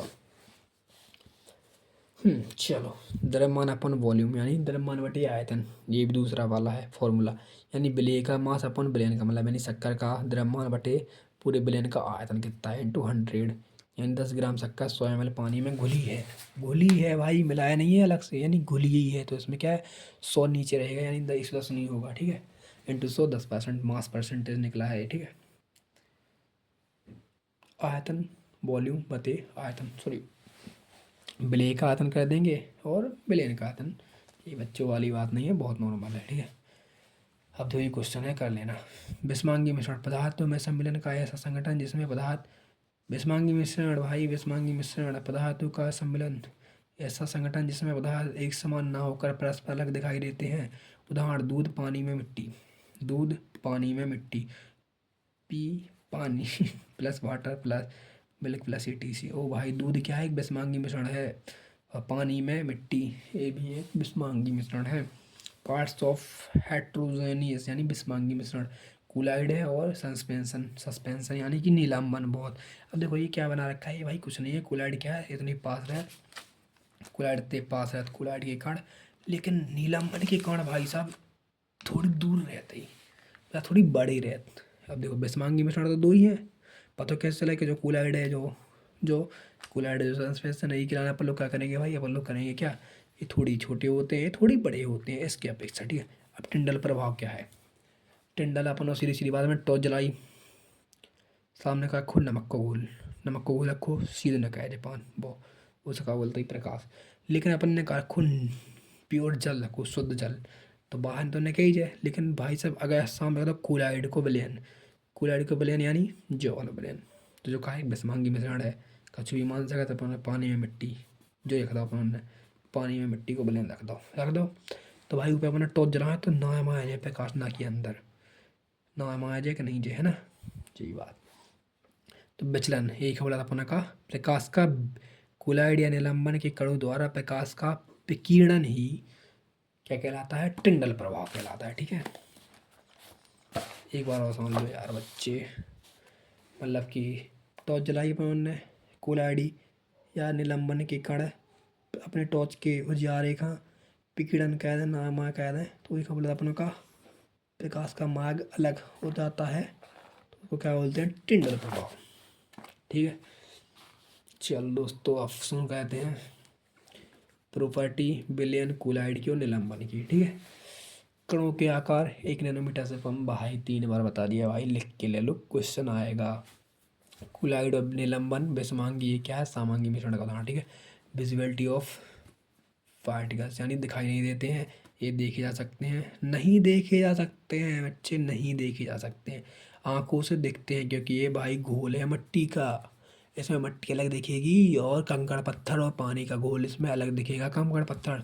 चलो, द्रव्यमान अपन वॉल्यूम यानी द्रव्यमान बटे आयतन, ये भी दूसरा वाला है फॉर्मूला, यानी विलय का मास अपन विलयन का, मतलब यानी शक्कर का द्रव्यमान बटे पूरे विलयन का आयतन कितना है इंटू 100, यानी 10 ग्राम शक्कर 100 ml पानी में घुली है, घुली है भाई, मिलाया नहीं है अलग से, यानी घुली ही है, तो इसमें क्या है 100 नीचे रहेगा, यानी 10 नहीं होगा, ठीक है, इंटू 100 10% मास परसेंटेज निकला है, ठीक है। आयतन वॉल्यूम बटे आयतन, सॉरी विलय का आयतन कर देंगे और विलयन का आयतन, ये बच्चों वाली बात नहीं है, बहुत नॉर्मल है, ठीक है। अब तो ये क्वेश्चन है, कर लेना। विषमांगी मिश्रण, पदार्थों में सम्मिलन का ऐसा संगठन जिसमें पदार्थ, विषमांगी मिश्रण भाई, विषमांगी मिश्रण पदार्थों का सम्मिलन, ऐसा संगठन जिसमें पदार्थ एक समान ना होकर परस्पर अलग दिखाई देते हैं। उदाहरण दूध पानी में मिट्टी, दूध पानी में मिट्टी, पी पानी plus water plus milk plus ETC। ओ भाई, दूध क्या है, एक विषमांगी मिश्रण है, और पानी में मिट्टी ये भी एक विषमांगी मिश्रण है। पार्ट्स ऑफ हेट्रोजेनियस यानी विषमांगी मिश्रण, कुलाइड है और सस्पेंशन, सस्पेंशन यानी कि नीलांबन बहुत। अब देखो ये क्या बना रखा है, ये भाई कुछ नहीं है, कुलाइड क्या है, इतनी पास है, कुलाइड इतने पास है, कुलाइड के कण, लेकिन नीलांबन के कण भाई साहब थोड़ी दूर रहते ही, या थोड़ी बड़ी रहती। अब देखो विषमांगी मिश्रण तो दो ही है, पता कैसे चला कि जो कुलाइड है, जो जो कुलाइड जो सस्पेंशन है, खिलाना अपन लोग क्या करेंगे भाई, अपन लोग करेंगे क्या, ये थोड़ी छोटे होते हैं, थोड़ी बड़े होते हैं इसके अपेक्षा, ठीक है। अब टिंडल प्रभाव क्या है, टिंडल अपन सीधी सीधी बात में टॉर्च जलाई, सामने का खून नमक को घोल, नमक को घोल रखो, सीधे न कहे पान वो, उसका बोलते ही प्रकाश। लेकिन अपन ने कहा खून प्योर जल रखो, शुद्ध जल, तो बाहर तो निकल ही जाए, लेकिन भाई साहब अगर सामने तो कुलाइड को विलयन, कुलाइड को विलयन यानी जो वाला विलयन, तो जो कहा एक विषमांगी मिश्रण है, कछु भी मान सका, तो अपन पानी में मिट्टी जो रख दो, अपन ने पानी में मिट्टी को विलयन रख दो, रख दो, तो भाई ऊपर अपने टॉर्च जलाए तो ना माया जाए प्रकाश, ना कि अंदर ना माया जाए कि नहीं जाए, है ना, यही बात। तो विचलन एक बोला था अपना का प्रकाश का, कुलाइड या निलंबन के कणों द्वारा प्रकाश का विकिरण ही क्या कहलाता है, टिंडल प्रभाव कहलाता है, ठीक है। एक बार और समझ लो यार बच्चे, मतलब कि टॉर्च जलाई अपन ने, कुलाइडी या निलंबन के कण अपने टॉर्च के उजियारे का विकिरण कह दें, नामा कह दें, तो एक बोला अपनों का प्रकाश का मार्ग अलग हो जाता है, तो उसको क्या बोलते हैं, टिंडल प्रभाव, ठीक है। चल दोस्तों, अब सुन कहते हैं प्रॉपर्टी विलयन कुलाइड की और निलंबन की, ठीक है। कणों के आकार 1 नैनोमीटर से कम, भाई 3 बार बता दिया भाई, लिख के ले लो, क्वेश्चन आएगा। कुलाइड और निलंबन विषमांगी ये क्या है, सामांगी मिश्रण का उदाहरण, ठीक है। विजिबिलिटी ऑफ पार्टिकल्स यानी दिखाई नहीं देते हैं, ये देखे जा सकते हैं, नहीं देखे जा सकते हैं बच्चे, नहीं देखे जा सकते हैं, आंखों से दिखते हैं, क्योंकि ये भाई घोल है मिट्टी का, इसमें मिट्टी अलग दिखेगी, और कंकड़ पत्थर और पानी का घोल इसमें अलग दिखेगा, कंकड़ पत्थर,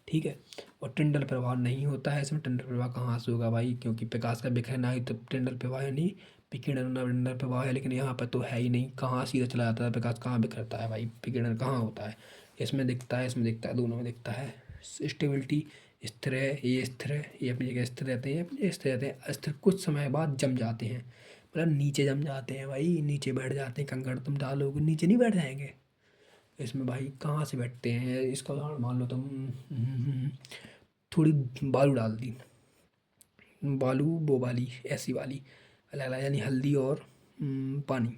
ठीक है। और टिंडल प्रभाव नहीं होता है इसमें, टिंडल प्रभाव कहाँ से होगा भाई, क्योंकि प्रकाश का बिखरना ही तो टिंडल प्रभाव यानी विकिरण टिंडल प्रभाव है, लेकिन यहाँ पर तो है ही नहीं, कहाँ सीधा चला जाता है प्रकाश, कहाँ बिखरता है भाई, विकिरण कहाँ होता है, इसमें दिखता है, इसमें दिखता है, दोनों में दिखता है। स्टेबिलिटी स्थिर है, ये स्थिर है, ये अपनी जगह स्थिर रहते हैं, अपनी स्थिर रहते हैं, अस्थिर कुछ समय बाद जम जाते हैं, मतलब नीचे जम जाते हैं भाई, नीचे बैठ जाते हैं, कंकड़ तुम डालोगे नीचे नहीं बैठ जाएंगे, इसमें भाई कहाँ से बैठते हैं, इसका उदाहरण मान लो तुम, थोड़ी बालू डाल दी, बालू वो वाली ऐसी वाली अलग अलग, यानी हल्दी और पानी,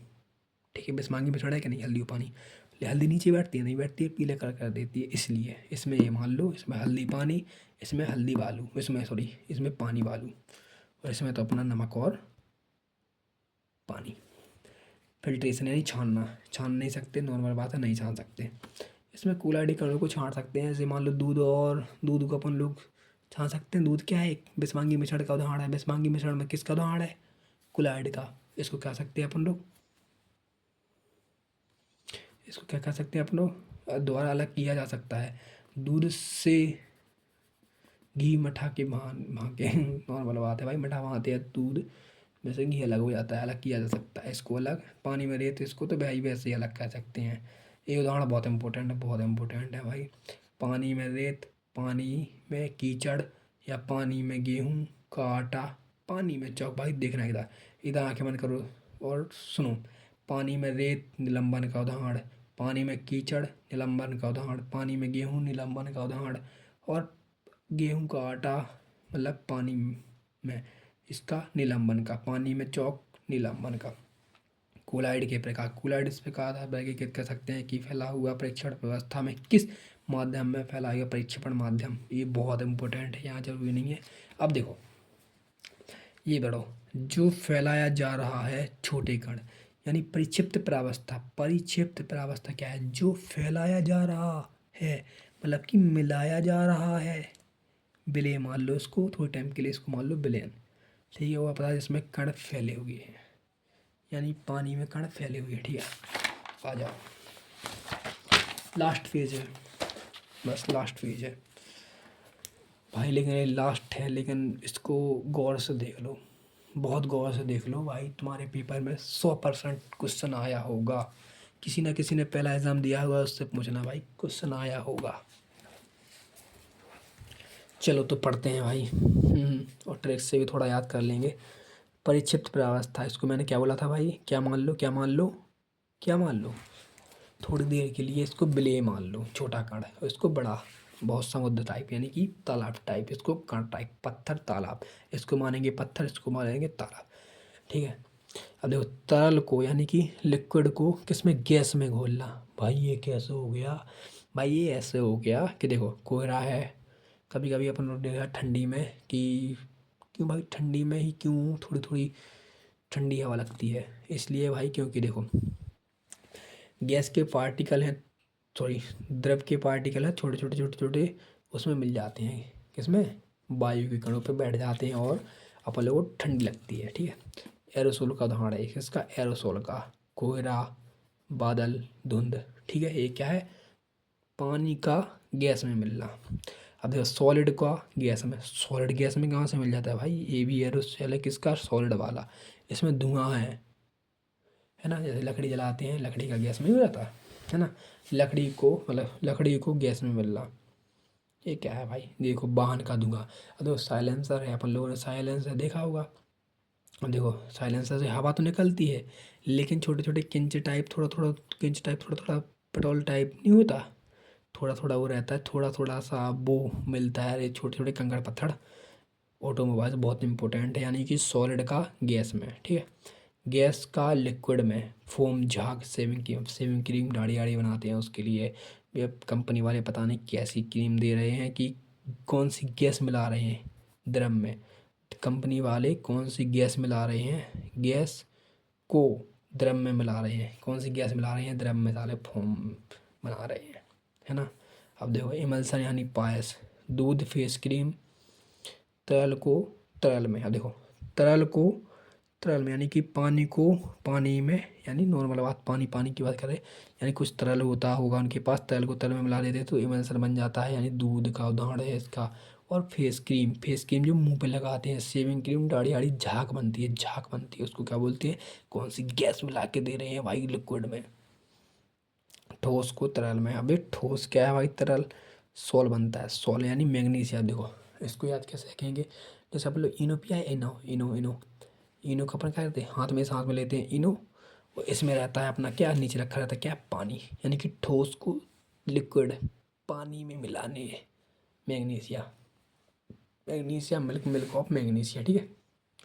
ठीक है। बिस्मांगी मिश्रण है कि नहीं, हल्दी और पानी। हल्दी नीचे बैठती है, नहीं बैठती है, पीले कलर कर देती है, इसलिए इसमें ये मान लो, इसमें हल्दी पानी, इसमें हल्दी बालू, इसमें सॉरी इसमें पानी बालू, और इसमें तो अपना नमक और पानी। फिल्ट्रेशन यानी छानना, छान नहीं सकते, नॉर्मल बात है, नहीं छान सकते। इसमें कूलाडी कणों को छान सकते हैं, जैसे मान लो दूध, और दूध को अपन लोग छान सकते हैं। दूध क्या है, एक बिस्मांगी मिश्रण का उदाहरण है। बिस्मांगी मिश्रण में किसका उदाहरण है, कुलाइड का। इसको कह सकते हैं अपन लोग, इसको क्या कह सकते हैं अपन लोग, द्वारा अलग किया जा सकता है। दूध से घी मठा के भाके नॉर्मल बात है भाई, मठा भाते हैं दूध में से घी अलग हो जाता है, अलग किया जा सकता है इसको अलग। पानी में रेत, इसको तो भाई वैसे ही अलग कह सकते हैं। ये उदाहरण बहुत इंपॉर्टेंट है, बहुत इंपॉर्टेंट है भाई। पानी में रेत, पानी में कीचड़, या पानी में गेहूँ का आटा, पानी में चौक। भाई देखना इधर, इधर आंखें बंद करो और सुनो। पानी में रेत निलंबन का उदाहरण, पानी में कीचड़ निलंबन का उदाहरण, पानी में गेहूँ निलंबन का उदाहरण, और गेहूं का आटा मतलब पानी में इसका निलंबन का, पानी में चौक निलंबन का। कोलाइड के प्रकार, कोलाइड इस प्रकार आप वर्गीकृत कर सकते हैं कि फैला हुआ परीक्षण व्यवस्था में किस माध्यम में फैला हुआ परीक्षण माध्यम। ये बहुत इंपॉर्टेंट है, यहाँ जरूरी नहीं है। अब देखो ये बढ़ो, जो फैलाया जा रहा है छोटे कण, यानी परिक्षिप्त प्रावस्था। परिक्षिप्त प्रावस्था क्या है, जो फैलाया जा रहा है, मतलब कि मिलाया जा रहा है। विलय मान लो इसको, थोड़े टाइम के लिए इसको मान लो विलयन, ठीक है। वो पता है जिसमें कण फैले हुए हैं, यानी पानी में कण फैले हुए हैं, ठीक है। आ जाओ, लास्ट फेज है, बस लास्ट फेज है भाई, लेकिन ये लास्ट है, लेकिन इसको गौर से देख लो, बहुत गौर से देख लो भाई। तुम्हारे पेपर में 100% क्वेश्चन आया होगा, किसी ना किसी ने पहला एग्जाम दिया होगा, उससे पूछना भाई, क्वेश्चन आया होगा। चलो तो पढ़ते हैं भाई, और ट्रिक से भी थोड़ा याद कर लेंगे। परिक्षिप्त प्रावस्था, इसको मैंने क्या बोला था भाई, क्या मान लो, क्या मान लो, क्या मान लो, थोड़ी देर के लिए इसको विलेय मान लो, छोटा कण है, और इसको बड़ा, बहुत समुद्र टाइप यानी कि तालाब टाइप, इसको कण टाइप, पत्थर तालाब, इसको मानेंगे पत्थर, इसको मानेंगे तालाब, ठीक है। अब देखो तरल को यानी कि लिक्विड को किसमें, गैस में घोलना। भाई ये कैसे हो गया, भाई ये ऐसे हो गया कि देखो कोयला है, कभी कभी अपन लोग देखा ठंडी में कि क्यों भाई, ठंडी में ही क्यों थोड़ी थोड़ी ठंडी हवा लगती है, इसलिए भाई क्योंकि देखो गैस के पार्टिकल हैं, सॉरी द्रव के पार्टिकल हैं छोटे छोटे छोटे छोटे, उसमें मिल जाते हैं, किसमें, वायु के कणों पे बैठ जाते हैं, और अपन लोगों को ठंडी लगती है, ठीक है। एरोसोल का उदाहरण है इसका, एरोसोल का, कोहरा, बादल, धुंध, ठीक है। ये क्या है, पानी का गैस में मिलना। अब देखो सॉलिड का गैस में, सॉलिड गैस में कहाँ से मिल जाता है भाई, ये भी एरोसोल है, किसका, सॉलिड वाला। इसमें धुआं है ना, जैसे लकड़ी जलाते हैं, लकड़ी का गैस में हो जाता है ना, लकड़ी को मतलब लकड़ी को गैस में मिलना। ये क्या है भाई, देखो वाहन का धुआं। अब देखो साइलेंसर है, अपन लोगों ने साइलेंसर देखा होगा। अब देखो साइलेंसर से हवा तो निकलती है, लेकिन छोटे छोटे किंच टाइप, थोड़ा थोड़ा किंच टाइप, थोड़ा थोड़ा पेट्रोल टाइप नहीं होता, थोड़ा थोड़ा वो रहता है, थोड़ा थोड़ा सा वो मिलता है, ये छोटे छोटे कंकड़ पत्थर। ऑटोमोबाइल बहुत इंपॉर्टेंट है, यानी कि सॉलिड का गैस में, ठीक है। गैस का लिक्विड में, फोम, झाग, सेविंग क्रीम, दाढ़ी आड़ी बनाते हैं उसके लिए। ये कंपनी वाले पता नहीं कैसी क्रीम दे रहे हैं, कि कौन सी गैस मिला रहे हैं द्रव में, कंपनी वाले कौन सी गैस मिला रहे हैं, गैस को द्रव में मिला रहे हैं, कौन सी गैस मिला रहे हैं द्रव में, साले फोम बना रहे हैं, है ना। अब देखो इमल्सन यानी पायस, दूध, फेस क्रीम, तरल को तरल में। अब देखो तरल को तरल में यानी कि पानी को पानी में, यानी नॉर्मल बात, पानी पानी की बात करें, यानी कुछ तरल होता होगा उनके पास, तरल को तरल में मिला देते तो इमल्सन बन जाता है, यानी दूध का उदाहरण है इसका। और फेस क्रीम, फेस क्रीम जो मुंह पे लगाते हैं, सेविंग क्रीम, दाढ़ी आड़ी, झाग बनती है, झाग बनती है, उसको क्या बोलते हैं, कौन सी गैस मिला के दे रहे हैं भाई लिक्विड में। ठोस को तरल में, अभी ठोस क्या है भाई, तरल, सोल बनता है, सोल यानी मैग्नीशियम। देखो इसको याद कैसे रखेंगे, जैसे अपन लोग इनो पिया है, इनो इनो इनो, इनो का अपन क्या करते हैं, हाथ में लेते हैं इनो, और इसमें रहता है अपना क्या, नीचे रखा रहता है क्या, पानी, यानी कि ठोस को लिक्विड पानी में मिलाने, magnesia, magnesia milk, milk of magnesia, ठीक है।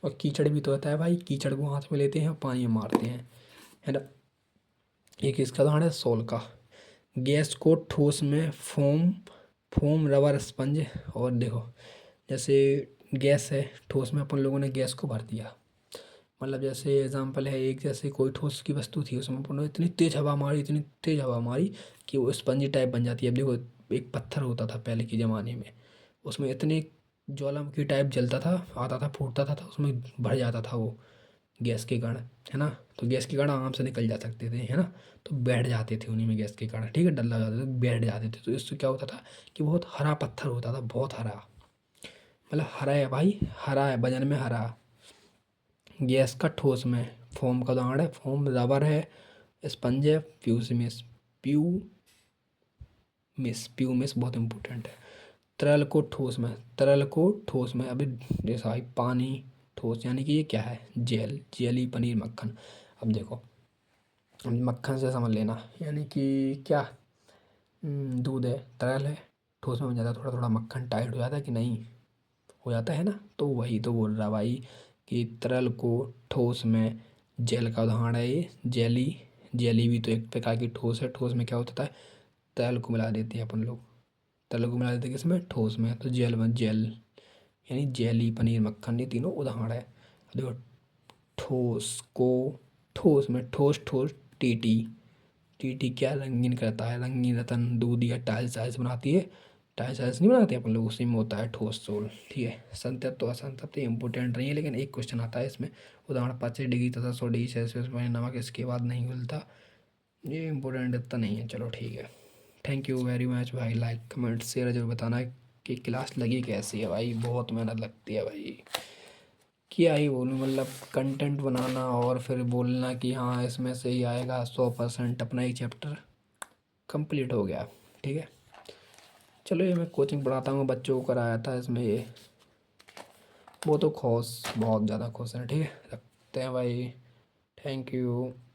और कीचड़ भी तो होता है भाई, कीचड़ को हाथ में लेते हैं और पानी में मारते हैं, है ना। एक इसका उदाहरण है सोल का। गैस को ठोस में फोम, फोम रबर स्पंज। और देखो जैसे गैस है, ठोस में अपन लोगों ने गैस को भर दिया, मतलब जैसे एग्जांपल है एक, जैसे कोई ठोस की वस्तु थी उसमें अपन ने इतनी तेज हवा मारी, इतनी तेज हवा मारी कि वो स्पंजी टाइप बन जाती है। अब देखो एक पत्थर होता था पहले के ज़माने में, उसमें इतने ज्वालामुखी टाइप जलता था, आता था, फूटता था, तो उसमें भर जाता था वो गैस के कण, है ना। तो गैस के कण आराम से निकल जा सकते थे, है ना। तो बैठ जाते थे उन्हीं में गैस के कण, ठीक है, डल लग जाते थे, बैठ जाते थे। तो इससे क्या होता था कि बहुत हरा पत्थर होता था, बहुत हरा, मतलब हरा है भाई, हरा है, वजन में हरा। गैस का ठोस में, फोम का उदाहरण है, फोम रबर है, स्पंज है, प्यूमिस, प्यूमिस बहुत इंपॉर्टेंट है। तरल को ठोस में, तरल को ठोस में, अभी जैसा भाई पानी ठोस, यानी कि ये क्या है, जेल, जेली, पनीर, मक्खन। अब देखो अब मक्खन से समझ लेना, यानी कि क्या, दूध है, तरल है, ठोस में बन जाता है, थोड़ा थोड़ा मक्खन टाइट हो जाता है कि नहीं, हो जाता है ना। तो वही तो बोल रहा भाई कि तरल को ठोस में, जेल का उदाहरण है ये, जेली। जेली भी तो एक प्रकार की ठोस है, ठोस में क्या होता है, तरल को मिला देते हैं अपन लोग, तरल को मिला देते हैं किसमें, ठोस में, तो जेल में, जेल यानी जेली, पनीर, मक्खन, ये तीनों उदाहरण है। अब देखो ठोस को, ठोस में, ठोस ठोस, टीटी, टीटी क्या रंगीन करता है, रंगीन रतन, दूध या टाइल्स वाइल्स बनाती है, टाइल्स वाइल्स नहीं बनाते अपन लोग, उसी में होता है ठोस सोल, ठीक है। संतृप्त तो असंतृप्त इंपॉर्टेंट नहीं है, लेकिन एक क्वेश्चन आता है इसमें, उदाहरण 25 डिग्री तथा 100 डिग्री सेल्सियस में नमक इसके बाद नहीं घुलता, ये इंपॉर्टेंट इतना नहीं है, चलो ठीक है। थैंक यू वेरी मच भाई, लाइक कमेंट शेयर जरूर बताना कि क्लास लगी कैसी है भाई, बहुत मेहनत लगती है भाई, क्या ही बोलूँ, मतलब कंटेंट बनाना और फिर बोलना कि हाँ इसमें से ही आएगा 100%, अपना ही चैप्टर कंप्लीट हो गया, ठीक है। चलो ये मैं कोचिंग पढ़ाता हूँ, बच्चों को कराया था इसमें ये, वो तो खुश, बहुत ज़्यादा खुश हैं, ठीक है, रखते हैं भाई, थैंक यू।